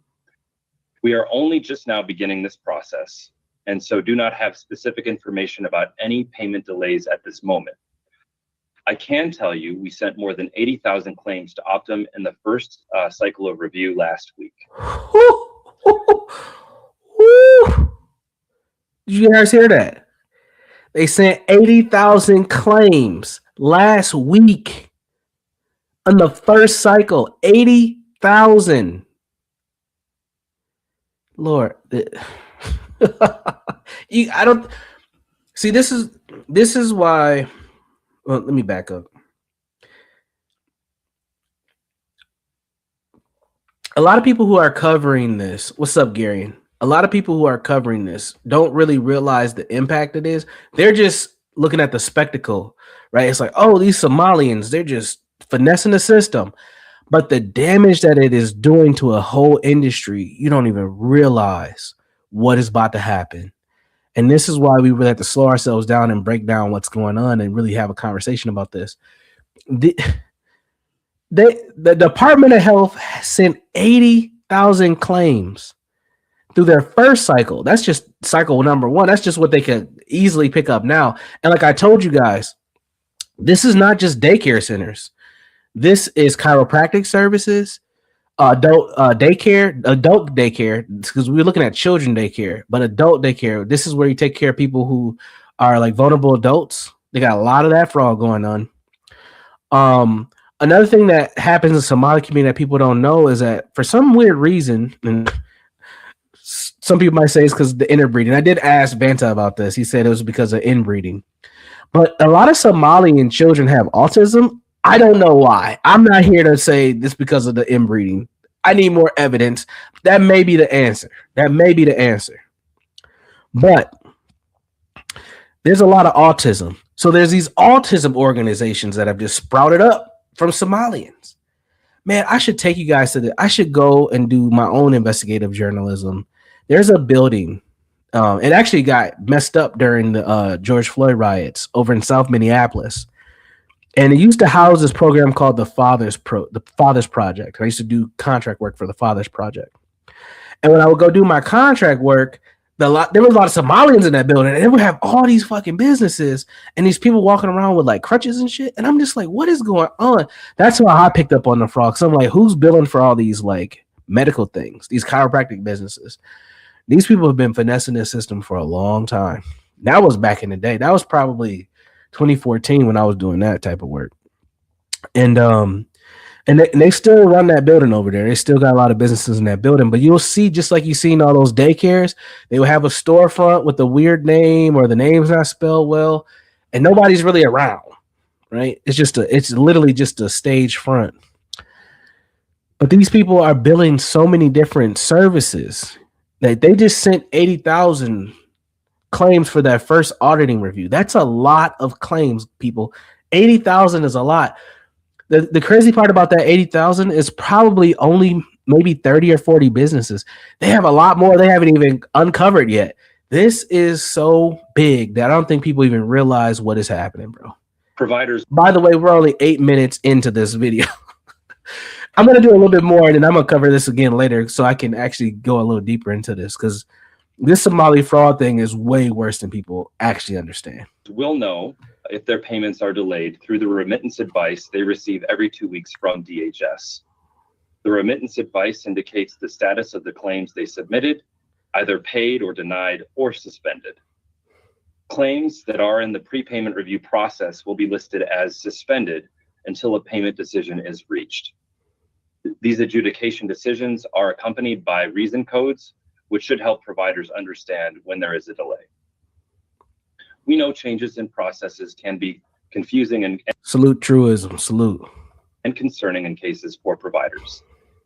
We are only just now beginning this process, and so do not have specific information about any payment delays at this moment. I can tell you we sent more than 80,000 claims to Optum in the first cycle of review last week. Did you guys hear that? They sent 80,000 claims last week on the first cycle. 80,000. Lord, I don't see. This is why. Well, let me back up. A lot of people who are covering this, what's up, Gary? A lot of people who are covering this don't really realize the impact it is. They're just looking at the spectacle, right? It's like, oh, these Somalians, they're just finessing the system. But the damage that it is doing to a whole industry, you don't even realize what is about to happen. And this is why we really have to slow ourselves down and break down what's going on and really have a conversation about this. The Department of Health sent 80,000 claims through their first cycle. That's just cycle number one. That's just what they could easily pick up now. And like I told you guys, this is not just daycare centers. This is chiropractic services, adult daycare, because we're looking at children daycare, but adult daycare. This is where you take care of people who are like vulnerable adults. They got a lot of that fraud going on. Another thing that happens in the Somali community that people don't know is that for some weird reason, and some people might say it's because of the interbreeding. I did ask Banta about this. He said it was because of inbreeding. But a lot of Somalian children have autism. I don't know why. I'm not here to say this because of the inbreeding. I need more evidence. That may be the answer. But there's a lot of autism. So there's these autism organizations that have just sprouted up from Somalians. Man, I should take you guys to I should go and do my own investigative journalism. There's a building. It actually got messed up during the George Floyd riots over in South Minneapolis. And it used to house this program called the Fathers Project. I used to do contract work for the Fathers Project. And when I would go do my contract work, there was a lot of Somalians in that building. And they would have all these fucking businesses and these people walking around with like crutches and shit. And I'm just like, what is going on? That's why I picked up on the fraud. So I'm like, who's billing for all these like medical things, these chiropractic businesses? These people have been finessing this system for a long time. That was back in the day. That was probably 2014 when I was doing that type of work. And they still run that building over there. They still got a lot of businesses in that building. But you'll see, just like you've seen all those daycares, they will have a storefront with a weird name or the name's not spelled well, and nobody's really around, right? It's literally just a stage front. But these people are billing so many different services that they just sent 80,000 claims for that first auditing review. That's a lot of claims, people. 80,000 is a lot. The crazy part about that 80,000 is probably only maybe 30 or 40 businesses. They have a lot more they haven't even uncovered yet. This is so big that I don't think people even realize what is happening, bro. Providers. By the way, we're only 8 minutes into this video. I'm going to do a little bit more, and then I'm going to cover this again later so I can actually go a little deeper into this, because this Somali fraud thing is way worse than people actually understand. Will know if their payments are delayed through the remittance advice they receive every 2 weeks from DHS. The remittance advice indicates the status of the claims they submitted, either paid or denied or suspended. Claims that are in the prepayment review process will be listed as suspended until a payment decision is reached. These adjudication decisions are accompanied by reason codes, which should help providers understand when there is a delay. We know changes in processes can be confusing and Salute truism. Salute. concerning in cases for providers.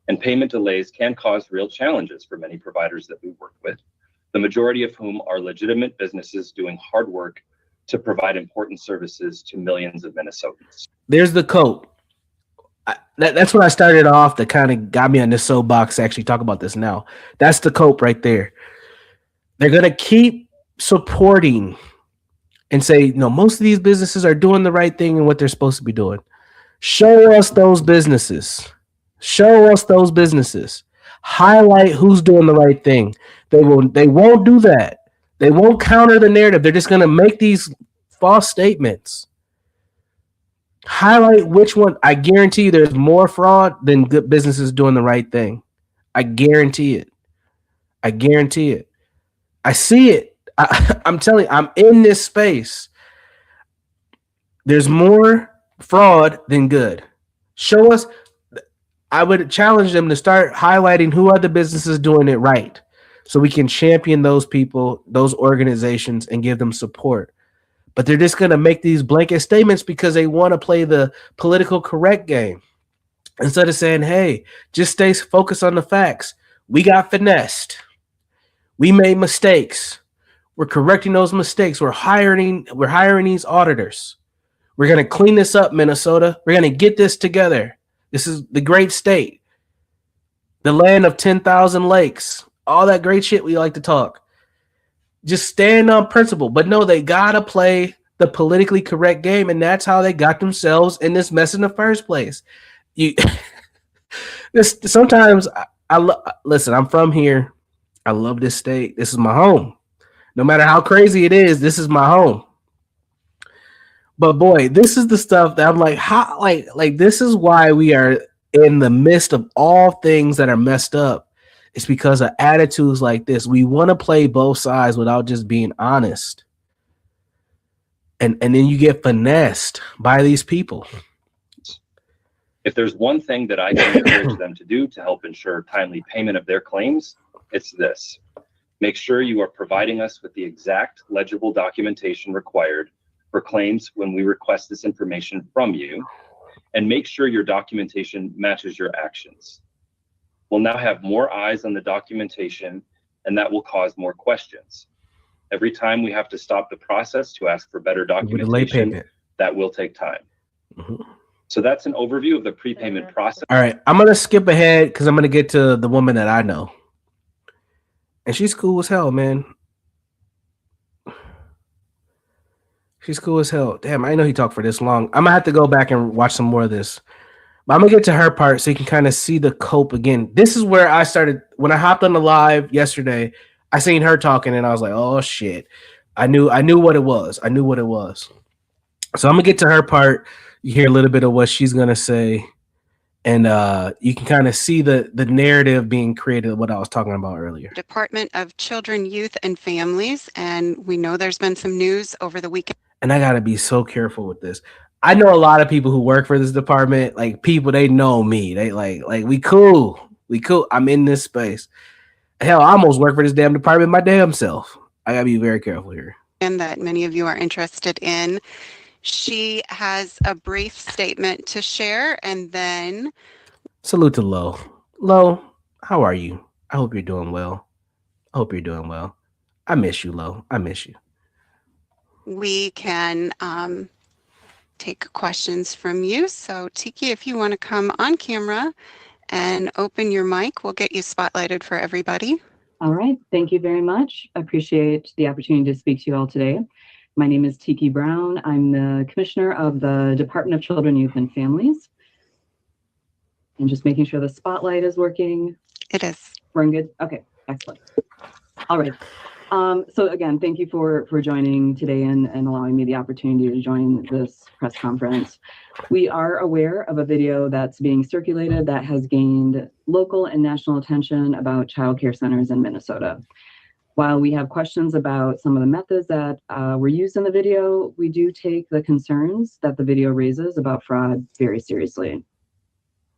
And payment delays can cause real challenges for many providers that we work with, the majority of whom are legitimate businesses doing hard work to provide important services to millions of Minnesotans. There's the quote. That's what I started off that kind of got me on this soapbox to actually talk about this now. That's the cope right there. They're going to keep supporting and say, no, most of these businesses are doing the right thing and what they're supposed to be doing. Show us those businesses. Show us those businesses. Highlight who's doing the right thing. They won't do that. They won't counter the narrative. They're just going to make these false statements. Highlight which one. I guarantee you there's more fraud than good businesses doing the right thing. I guarantee it. I guarantee it. I see it. I'm telling you, I'm in this space. There's more fraud than good. Show us. I would challenge them to start highlighting who are the businesses doing it right so we can champion those people, those organizations, and give them support. But they're just going to make these blanket statements because they want to play the political correct game. Instead of saying, hey, just stay focused on the facts. We got finessed. We made mistakes. We're correcting those mistakes. We're hiring these auditors. We're going to clean this up, Minnesota. We're going to get this together. This is the great state. The land of 10,000 lakes. All that great shit we like to talk. Just stand on principle. But no, they got to play the politically correct game, and that's how they got themselves in this mess in the first place. Sometimes listen, I'm from here. I love this state. This is my home. No matter how crazy it is, this is my home. But boy, this is the stuff that I'm like, how, like this is why we are in the midst of all things that are messed up. It's because of attitudes like this. We want to play both sides without just being honest. And then you get finessed by these people. If there's one thing that I can encourage them to do to help ensure timely payment of their claims, it's this. Make sure you are providing us with the exact legible documentation required for claims when we request this information from you, and make sure your documentation matches your actions. We'll now have more eyes on the documentation, and that will cause more questions. Every time we have to stop the process to ask for better documentation, that will take time. Mm-hmm. So that's an overview of the prepayment process. All right, I'm going to skip ahead because I'm going to get to the woman that I know. And she's cool as hell, man. She's cool as hell. Damn, I know he talked for this long. I'm going to have to go back and watch some more of this. But I'm going to get to her part so you can kind of see the cope again. This is where I started. When I hopped on the live yesterday, I seen her talking and I was like, oh, shit. I knew what it was. I knew what it was. So I'm going to get to her part. You hear a little bit of what she's going to say. And you can kind of see the narrative being created, what I was talking about earlier. Department of Children, Youth, and Families. And we know there's been some news over the weekend. And I got to be so careful with this. I know a lot of people who work for this department, like people, they know me. They like we cool. We cool. I'm in this space. Hell, I almost work for this damn department my damn self. I got to be very careful here. And that many of you are interested in. She has a brief statement to share, and then... Salute to Lo. Lo, how are you? I hope you're doing well. I miss you, Lo. I miss you. We can take questions from you. So, Tiki, if you want to come on camera and open your mic, we'll get you spotlighted for everybody. All right. Thank you very much. I appreciate the opportunity to speak to you all today. My name is Tiki Brown. I'm the Commissioner of the Department of Children, Youth, and Families. And just making sure the spotlight is working. It is. We're in good? Okay, excellent. All right. So again, thank you for joining today and allowing me the opportunity to join this press conference. We are aware of a video that's being circulated that has gained local and national attention about child care centers in Minnesota. While we have questions about some of the methods that were used in the video, we do take the concerns that the video raises about fraud very seriously.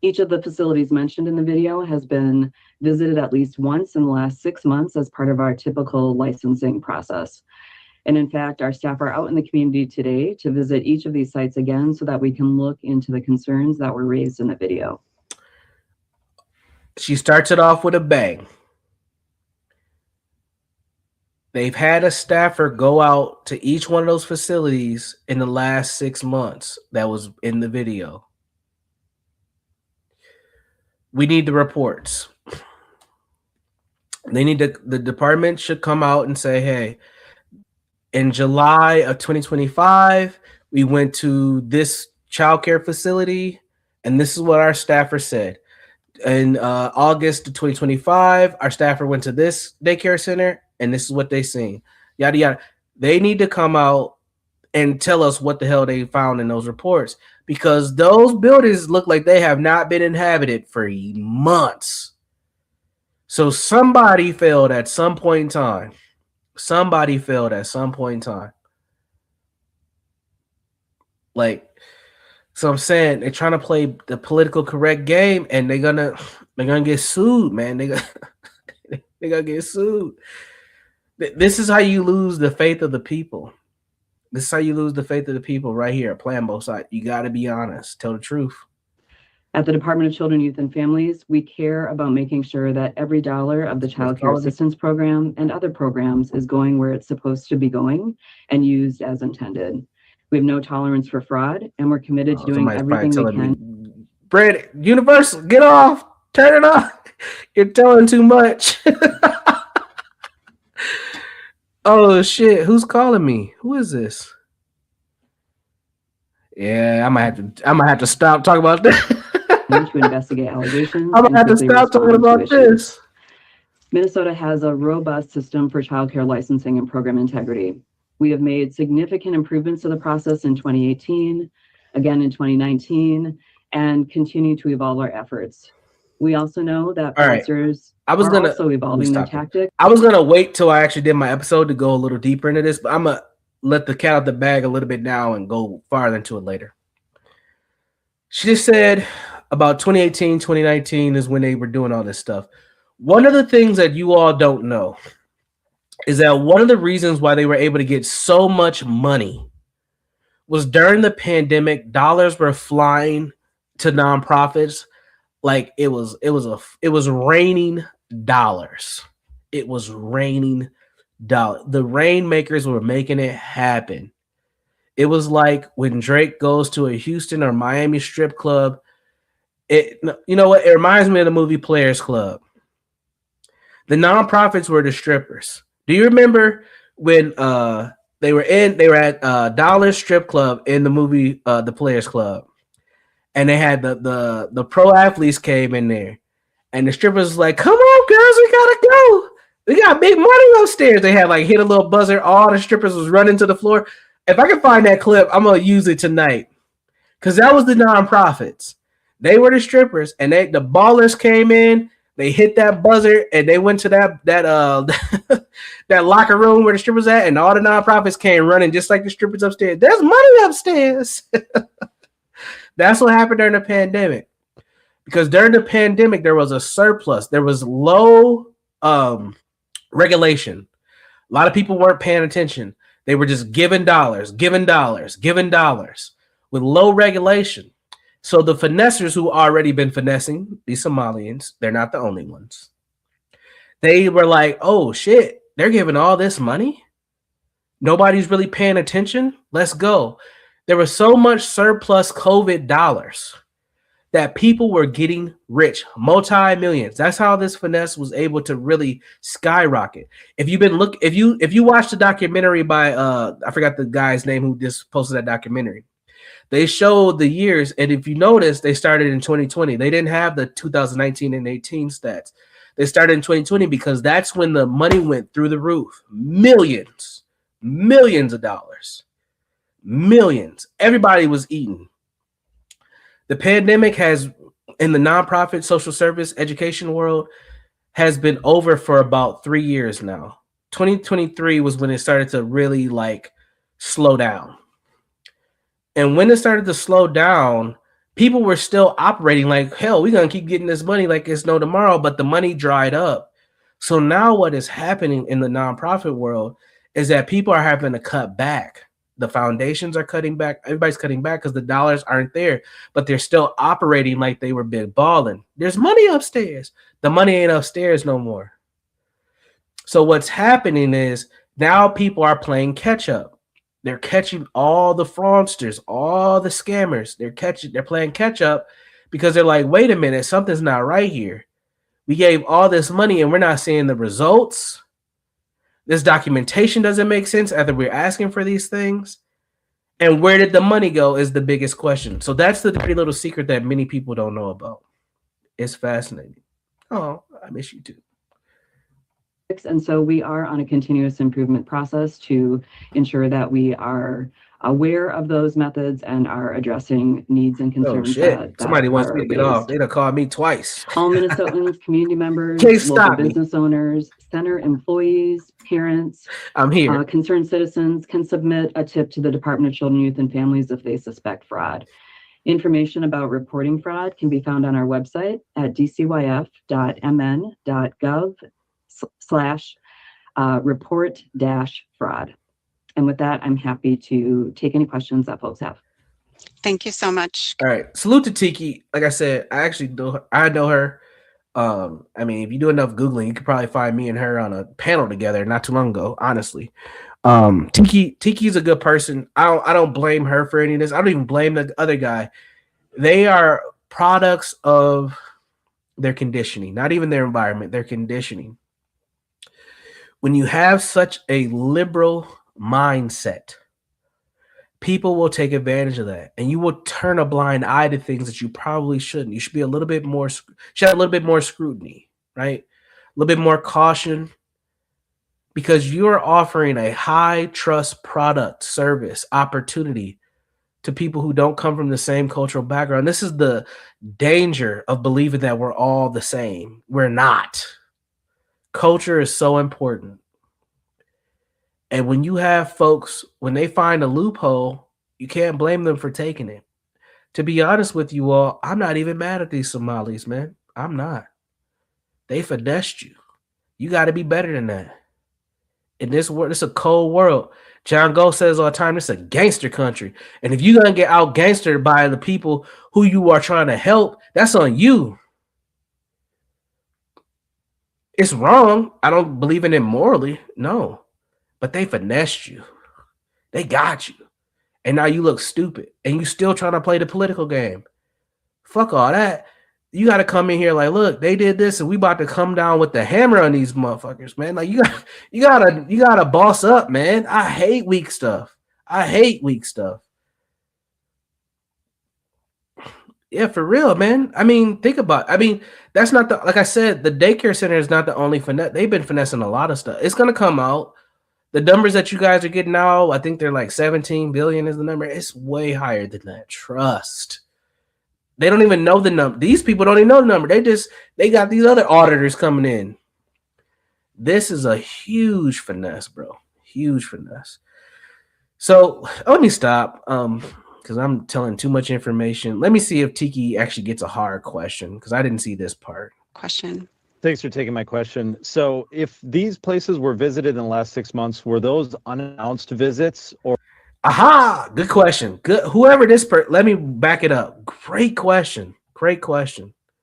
Each of the facilities mentioned in the video has been visited at least once in the last 6 months as part of our typical licensing process. And in fact, our staff are out in the community today to visit each of these sites again so that we can look into the concerns that were raised in the video. She starts it off with a bang. They've had a staffer go out to each one of those facilities in the last 6 months that was in the video. We need the reports. The department should come out and say, hey, in July of 2025, we went to this childcare facility, and this is what our staffer said. In August of 2025, our staffer went to this daycare center, and this is what they seen. Yada, yada. They need to come out and tell us what the hell they found in those reports, because those buildings look like they have not been inhabited for months. So somebody failed at some point in time. Somebody failed at some point in time. Like, so I'm saying they're trying to play the political correct game, and they're gonna get sued, man. They're gonna get sued. This is how you lose the faith of the people. This is how you lose the faith of the people right here. Playing both sides. You got to be honest. Tell the truth. At the Department of Children, Youth, and Families, we care about making sure that every dollar of the Child Care Assistance Program and other programs is going where it's supposed to be going and used as intended. We have no tolerance for fraud, and we're committed to doing everything we can. Brad, Universal, get off. Turn it off. You're telling too much. Oh, shit. Who's calling me? Who is this? Yeah, I might have to stop talking about this. To investigate allegations. I'm gonna have to stop talking about this. Minnesota has a robust system for childcare licensing and program integrity. We have made significant improvements to the process in 2018, again in 2019, and continue to evolve our efforts. We also know that officers are also evolving their tactics. I was gonna wait till I actually did my episode to go a little deeper into this, but I'm gonna let the cat out the bag a little bit now and go farther into it later. She just said about 2018, 2019 is when they were doing all this stuff. One of the things that you all don't know is that one of the reasons why they were able to get so much money was during the pandemic, dollars were flying to nonprofits like it was raining dollars. It was raining dollars. The rainmakers were making it happen. It was like when Drake goes to a Houston or Miami strip club. You know what? It reminds me of the movie Players Club. The nonprofits were the strippers. Do you remember when they were at Dollar Strip Club in the movie The Players Club, and they had the pro athletes came in there, and the strippers was like, "Come on, girls, we gotta go. We got big money upstairs." They had like hit a little buzzer. All the strippers was running to the floor. If I can find that clip, I'm gonna use it tonight, because that was the nonprofits. They were the strippers, and the ballers came in. They hit that buzzer, and they went to that that locker room where the strippers at, and all the nonprofits came running just like the strippers upstairs. There's money upstairs. That's what happened during the pandemic, because during the pandemic there was a surplus. There was low regulation. A lot of people weren't paying attention. They were just giving dollars with low regulation. So the finessers who already been finessing, these Somalians, they're not the only ones. They were like, oh shit, they're giving all this money. Nobody's really paying attention. Let's go. There was so much surplus COVID dollars that people were getting rich, multi-millions. That's how this finesse was able to really skyrocket. If you watched the documentary by I forgot the guy's name who just posted that documentary. They showed the years, and if you notice, they started in 2020. They didn't have the 2019 and 18 stats. They started in 2020 because that's when the money went through the roof. Millions of dollars. Millions. Everybody was eating. The pandemic has, in the nonprofit social service education world, has been over for about 3 years now. 2023 was when it started to really like slow down. And when it started to slow down, people were still operating like, hell, we're going to keep getting this money like it's no tomorrow, but the money dried up. So now what is happening in the nonprofit world is that people are having to cut back. The foundations are cutting back. Everybody's cutting back because the dollars aren't there, but they're still operating like they were big balling. There's money upstairs. The money ain't upstairs no more. So what's happening is now people are playing catch up. They're catching all the fraudsters, all the scammers. They're playing catch up because they're like, wait a minute, something's not right here. We gave all this money and we're not seeing the results. This documentation doesn't make sense after we're asking for these things. And where did the money go is the biggest question. So that's the dirty little secret that many people don't know about. It's fascinating. Oh, I miss you too. And so we are on a continuous improvement process to ensure that we are aware of those methods and are addressing needs and concerns. Oh shit! Somebody wants me to get off. They done called me twice. All Minnesotans, community members, local business owners, center employees, parents, I'm here. Concerned citizens can submit a tip to the Department of Children, Youth, and Families if they suspect fraud. Information about reporting fraud can be found on our website at dcyf.mn.gov/report-fraud. And with that, I'm happy to take any questions that folks have. Thank you so much. All right. Salute to Tiki. Like I said, I know her. I mean, if you do enough Googling, you could probably find me and her on a panel together not too long ago, honestly. Tiki's a good person. I don't blame her for any of this. I don't even blame the other guy. They are products of their conditioning, not even their environment, their conditioning. When you have such a liberal mindset, people will take advantage of that, and you will turn a blind eye to things that you probably shouldn't. You should be a little bit more, should have a little bit more scrutiny, right? A little bit more caution, because you're offering a high trust product, service, opportunity to people who don't come from the same cultural background. This is the danger of believing that we're all the same. We're not. Culture is so important. And when you have folks, when they find a loophole, you can't blame them for taking it. To be honest with you all, I'm not even mad at these Somalis, man. I'm not. They finessed you. You got to be better than that. In this world, it's a cold world. John Gold says all the time, it's a gangster country. And if you're going to get out gangstered by the people who you are trying to help, that's on you. It's wrong. I don't believe in it morally. No. But they finessed you. They got you. And now you look stupid. And you still trying to play the political game. Fuck all that. You got to come in here like, look, they did this and we about to come down with the hammer on these motherfuckers, man. Like you gotta boss up, man. I hate weak stuff. Yeah, for real, man. I mean, think about it. I mean, that's not the, like I said, the daycare center is not the only finesse. They've been finessing a lot of stuff. It's gonna come out. The numbers that you guys are getting now, I think they're like 17 billion is the number. It's way higher than that. Trust. They don't even know the number. These people don't even know the number. They got these other auditors coming in. This is a huge finesse, bro. Huge finesse. So let me stop. Because I'm telling too much information. Let me see if Tiki actually gets a hard question, because I didn't see this part. Question. Thanks for taking my question. So if these places were visited in the last 6 months, were those unannounced visits or? Aha, good question. Good. Whoever this let me back it up. Great question. .gov/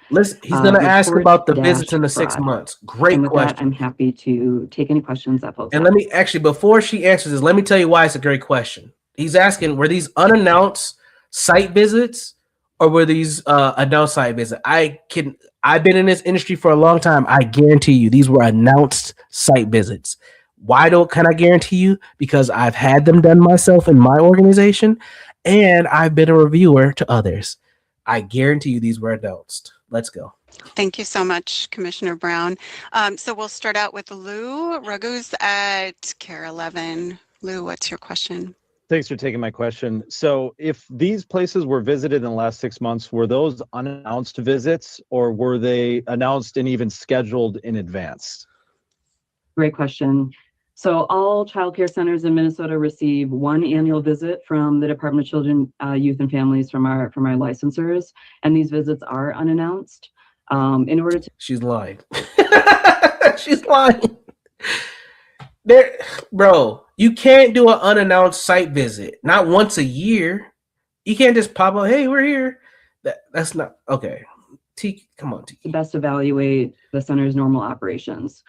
Listen, he's going to ask about the visits in the 6 months. Great and with question. That, I'm happy to take any questions that folks and have. Let me actually, before she answers this, let me tell you why it's a great question. He's asking, were these unannounced site visits or were these announced site visits? I've been in this industry for a long time. I guarantee you these were announced site visits. Why can I guarantee you? Because I've had them done myself in my organization and I've been a reviewer to others. I guarantee you these were announced. Let's go. Thank you so much, Commissioner Brown. So we'll start out with Lou Raguse at KARE 11. Lou, what's your question? Thanks for taking my question. So if these places were visited in the last 6 months, were those unannounced visits or were they announced and even scheduled in advance? Great question. So all childcare centers in Minnesota receive one annual visit from the Department of Children, Youth and Families from our licensors, and these visits are unannounced. In order to She's lying. She's lying. There, bro, you can't do an unannounced site visit. Not once a year. You can't just pop up, hey, we're here. That's not okay. Come on, T. best evaluate the center's normal operations.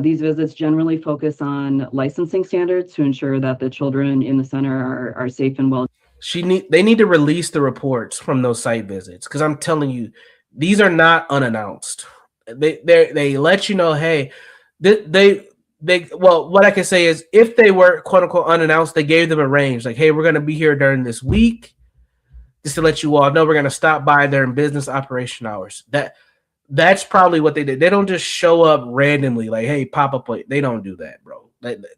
These visits generally focus on licensing standards to ensure that the children in the center are safe and well. They need to release the reports from those site visits because I'm telling you, these are not unannounced. They let you know, hey, they well, what I can say is if they were quote unquote unannounced, they gave them a range, like, hey, we're gonna be here during this week, just to let you all know we're gonna stop by during business operation hours. That's probably what they did. They don't just show up randomly, like, hey, pop up. They don't do that, bro.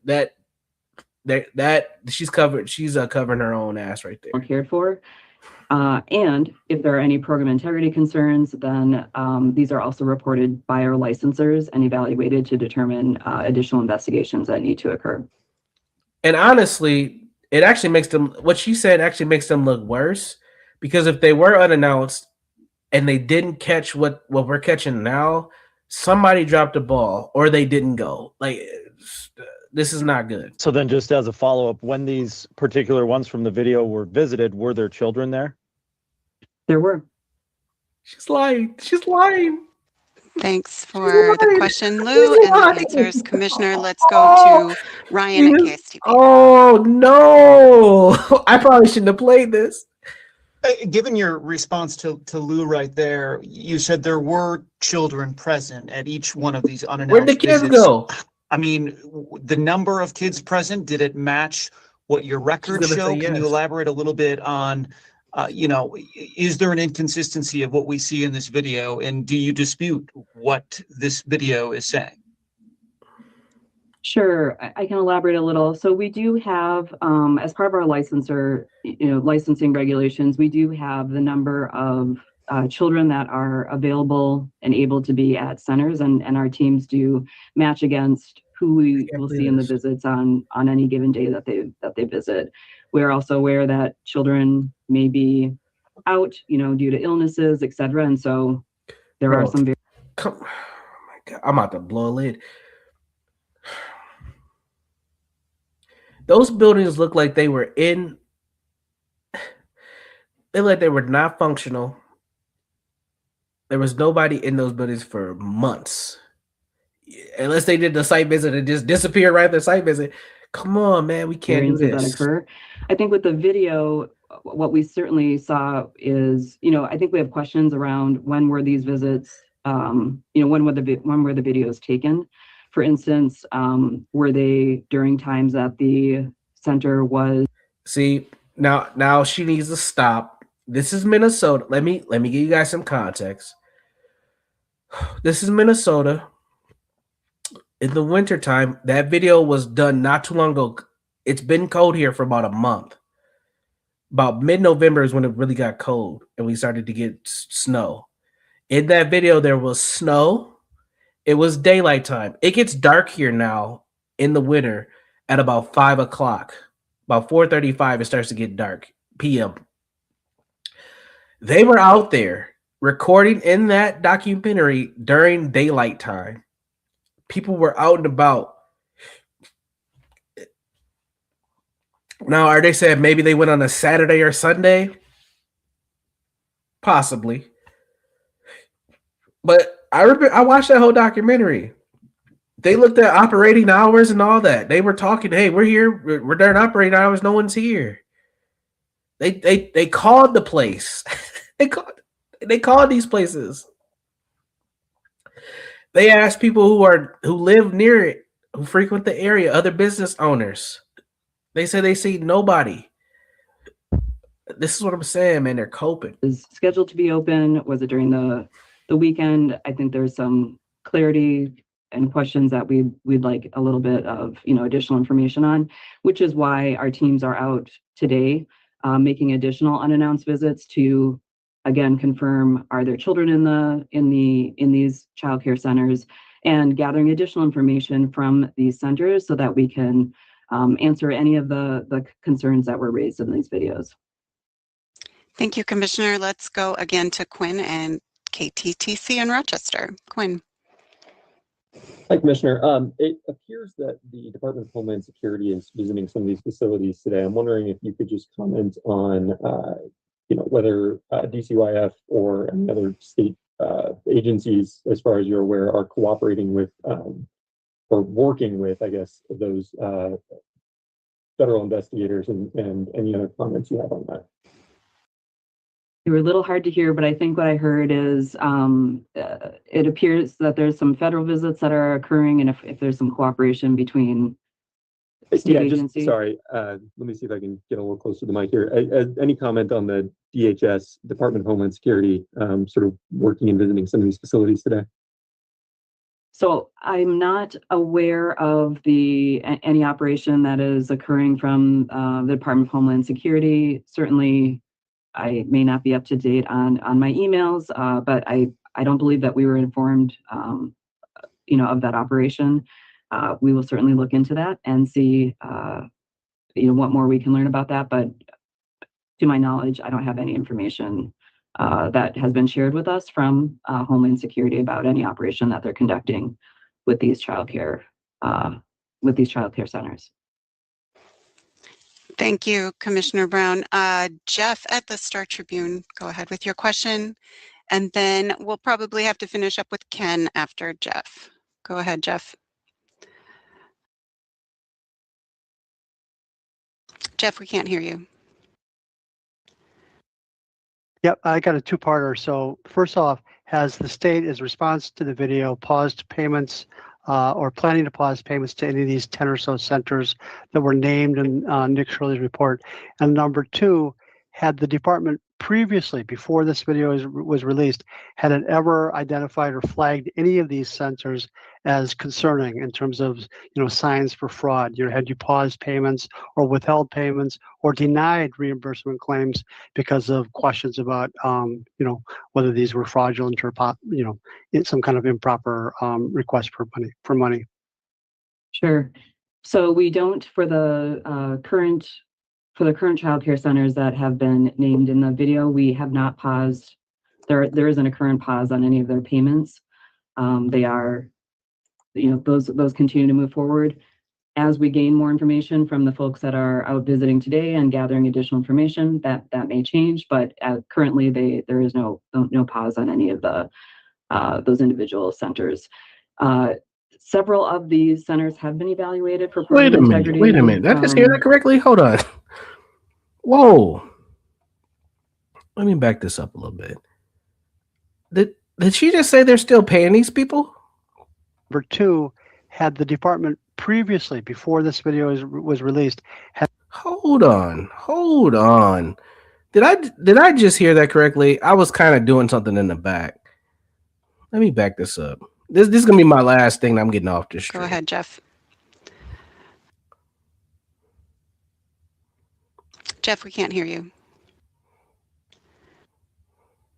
That she's covered. She's covering her own ass right there. Cared for. And if there are any program integrity concerns, then these are also reported by our licensors and evaluated to determine additional investigations that need to occur. And honestly, it actually makes them, what she said actually makes them look worse, because if they were unannounced and they didn't catch what we're catching now, somebody dropped the ball or they didn't go. Like, this is not good. So then just as a follow-up, when these particular ones from the video were visited, were there children there? There were. She's lying. She's lying. Thanks for the question, Lou, and the answers, Commissioner. Let's go to Ryan at KSTP. Oh, no. I probably shouldn't have played this. Given your response to Lou right there, you said there were children present at each one of these unannounced Where'd the kids visits. go? I mean, the number of kids present, did it match what your records show? Yes. Can you elaborate a little bit on, is there an inconsistency of what we see in this video? And do you dispute what this video is saying? Sure, I can elaborate a little. So we do have, as part of our licensing regulations, we do have the number of children that are available and able to be at centers, and our teams do match against who we will see in the visits on any given day that they visit. We are also aware that children may be out, due to illnesses, et cetera, and so there are some. Oh my God, I'm about to blow a lid. Those buildings look like they were they were not functional. There was nobody in those buildings for months. Unless they did the site visit and just disappeared right at the site visit. Come on, man, we can't do this. That occur. I think with the video, what we certainly saw is, I think we have questions around when were these visits, when were the videos taken? For instance, were they during times that the center was? See, now she needs to stop. This is Minnesota. Let me give you guys some context. This is Minnesota. In the wintertime, that video was done not too long ago. It's been cold here for about a month. About mid-November is when it really got cold and we started to get snow. In that video, there was snow. It was daylight time. It gets dark here now in the winter at about 5 o'clock. About 4:35, it starts to get dark p.m. They were out there recording in that documentary during daylight time. People were out and about. Now, are they saying maybe they went on a Saturday or Sunday? Possibly. But I watched that whole documentary. They looked at operating hours and all that. They were talking, hey, we're here. We're during operating hours. No one's here. They called the place. they called these places. They asked people who live near it, who frequent the area, other business owners. They said they see nobody. This is what I'm saying, man. They're coping. Is scheduled to be open. Was it during the weekend? I think there's some clarity questions that we'd like a little bit of additional information on, which is why our teams are out today making additional unannounced visits to again confirm, are there children in these child care centers, and gathering additional information from these centers so that we can answer any of the concerns that were raised in these videos. Thank you, Commissioner. Let's go again to Quinn and KTTC in Rochester. Quinn. Hi, Commissioner. It appears that the Department of Homeland Security is visiting some of these facilities today. I'm wondering if you could just comment on, whether DCYF or any other state agencies, as far as you're aware, are cooperating with or working with, I guess, those federal investigators, and any other comments you have on that. You were a little hard to hear, but I think what I heard is it appears that there's some federal visits that are occurring, and if there's some cooperation between state agencies. Sorry, let me see if I can get a little closer to the mic here. Any comment on the DHS, Department of Homeland Security, sort of working and visiting some of these facilities today? So I'm not aware of any operation that is occurring from the Department of Homeland Security. Certainly, I may not be up to date on my emails, but I don't believe that we were informed, of that operation. We will certainly look into that and see, what more we can learn about that. But to my knowledge, I don't have any information that has been shared with us from Homeland Security about any operation that they're conducting with these child care centers. Thank you, Commissioner Brown. Jeff at the Star Tribune, go ahead with your question. And then we'll probably have to finish up with Ken after Jeff. Go ahead, Jeff. Jeff, we can't hear you. Yep, I got a two-parter. So first off, has the state, as response to the video, paused payments or planning to pause payments to any of these 10 or so centers that were named in Nick Shirley's report? And number two, had the department previously, before this video was released, had it ever identified or flagged any of these centers as concerning in terms of, signs for fraud? Had you paused payments or withheld payments or denied reimbursement claims because of questions about, whether these were fraudulent or, some kind of improper request for money? Sure. So we don't, for the current child care centers that have been named in the video, we have not paused. There isn't a current pause on any of their payments. They are, those continue to move forward. As we gain more information from the folks that are out visiting today and gathering additional information, that may change. But currently, there is no pause on any of those individual centers. Several of these centers have been evaluated for program integrity. Wait a minute. Did I just hear that correctly? Hold on. Whoa. Let me back this up a little bit. Did she just say they're still paying these people? Number two, had the department previously, before this video was released, Hold on. Did I just hear that correctly? I was kind of doing something in the back. Let me back this up. This is gonna be my last thing. I'm getting off this stream. Go ahead, Jeff. Jeff, we can't hear you.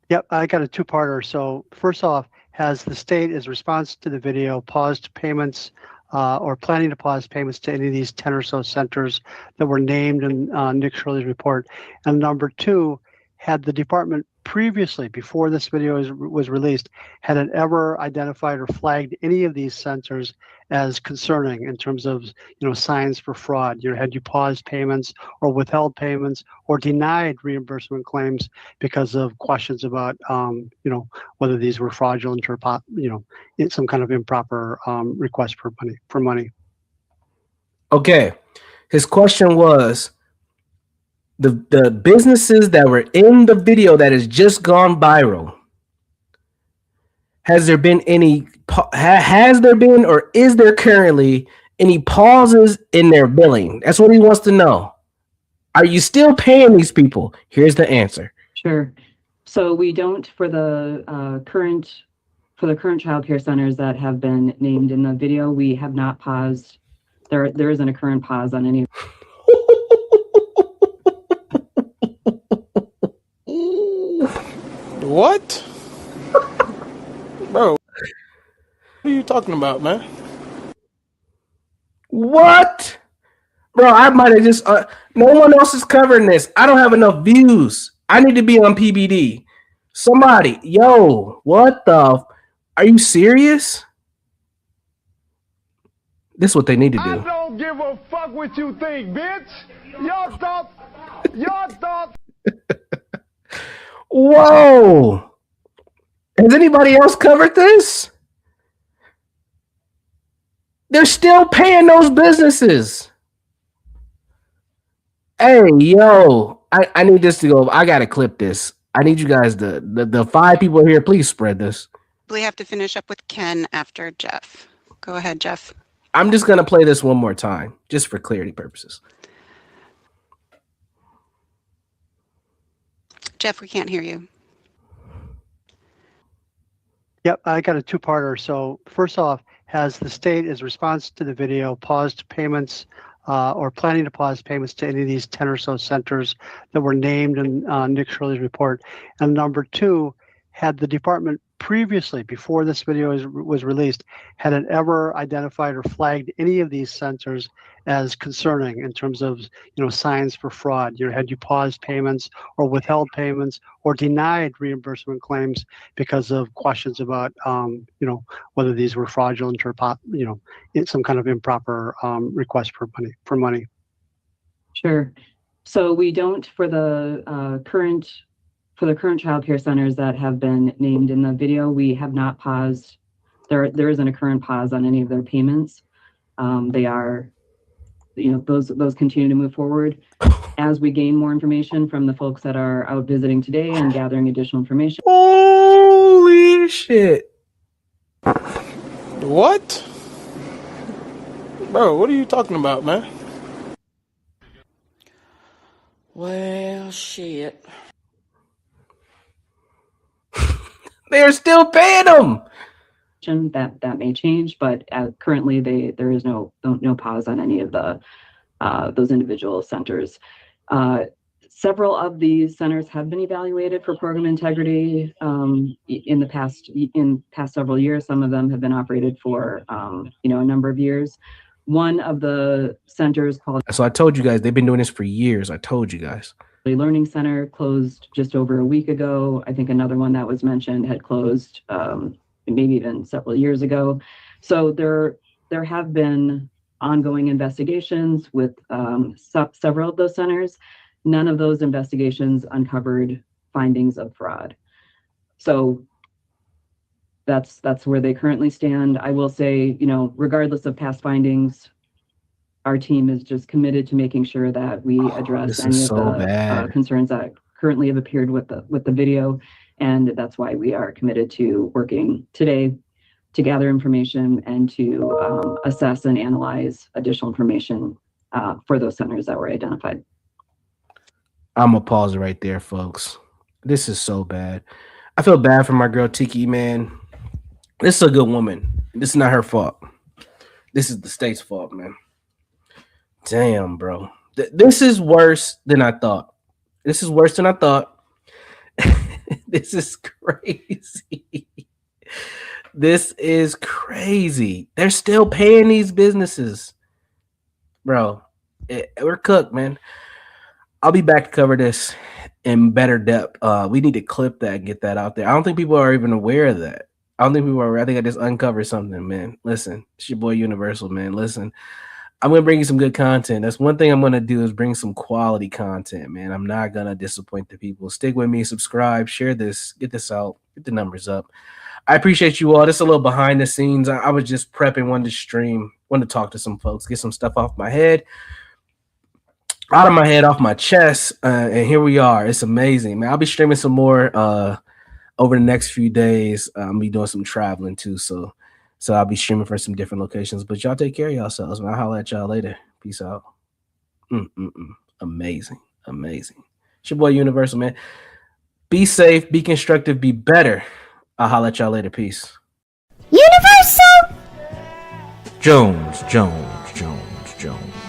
Yep, I got a two-parter. So first off, has the state, as response to the video, paused payments or planning to pause payments to any of these 10 or so centers that were named in Nick Shirley's report? And number two, had the department previously, before this video was released, had it ever identified or flagged any of these centers as concerning in terms of, signs for fraud? Had you paused payments or withheld payments or denied reimbursement claims because of questions about, whether these were fraudulent or, some kind of improper request for money? Okay. His question was, the businesses that were in the video that has just gone viral, has there been or is there currently any pauses in their billing? That's what he wants to know. Are you still paying these people? Here's the answer. Sure. So we don't, for the current for the current child care centers that have been named in the video, we have not paused. There isn't a current pause on any. What? Bro, what are you talking about, man? What? Bro, I might have just no one else is covering this. I don't have enough views. I need to be on PBD. Somebody, yo, what the? Are you serious? This is what they need to do. I don't give a fuck what you think, bitch. Y'all thought. Whoa. Has anybody else covered this? They're still paying those businesses. Hey, yo, I need this to go. I got to clip this. I need you guys to, the 5 people here, please spread this. We have to finish up with Ken after Jeff. Go ahead, Jeff. I'm just going to play this one more time, just for clarity purposes. Jeff, we can't hear you. Yep, I got a two-parter. So first off, has the state, as response to the video, paused payments or planning to pause payments to any of these 10 or so centers that were named in Nick Shirley's report? And number 2, had the department previously, before this video was released, had it ever identified or flagged any of these centers as concerning in terms of, signs for fraud? Had you paused payments or withheld payments or denied reimbursement claims because of questions about, whether these were fraudulent or, some kind of improper request for money? Sure. So we don't for the current child care centers that have been named in the video. We have not paused. There isn't a current pause on any of their payments. They are, those continue to move forward as we gain more information from the folks that are out visiting today and gathering additional information. Holy shit. What? Bro, what are you talking about, man? Well, shit. They're still paying them. That may change, but currently there is no pause on any of the those individual centers. Several of these centers have been evaluated for program integrity in past several years. Some of them have been operated for a number of years. One of the centers called. So I told you guys they've been doing this for years. I told you guys. Learning Center closed just over a week ago. I think another one that was mentioned had closed maybe even several years ago. So there have been ongoing investigations with several of those centers. None of those investigations uncovered findings of fraud. So that's where they currently stand. I will say, regardless of past findings, our team is just committed to making sure that we address any of the concerns that currently have appeared with the video. And that's why we are committed to working today to gather information and to assess and analyze additional information for those centers that were identified. I'm gonna pause it right there, folks. This is so bad. I feel bad for my girl Tiki, man. This is a good woman. This is not her fault. This is the state's fault, man. Damn, bro. This is worse than I thought. This is worse than I thought. This is crazy. This is crazy. They're still paying these businesses. Bro, we're cooked, man. I'll be back to cover this in better depth. We need to clip that and get that out there. I don't think people are even aware of that. I think I just uncovered something, man. Listen, it's your boy Universal, man. Listen. I'm going to bring you some good content. That's one thing I'm going to do is bring some quality content, man. I'm not going to disappoint the people. Stick with me, subscribe, share this, get this out, get the numbers up. I appreciate you all. This is a little behind the scenes. I was just prepping, wanted to stream, wanted to talk to some folks, get some stuff off my head, out of my head, off my chest. And here we are. It's amazing, man. I'll be streaming some more over the next few days. I'll be doing some traveling too. So I'll be streaming for some different locations. But y'all take care of yourselves, man. I'll holler at y'all later. Peace out. Amazing. It's your boy Universal, man. Be safe, be constructive, be better. I'll holler at y'all later. Peace. Jones, Jones, Jones, Jones.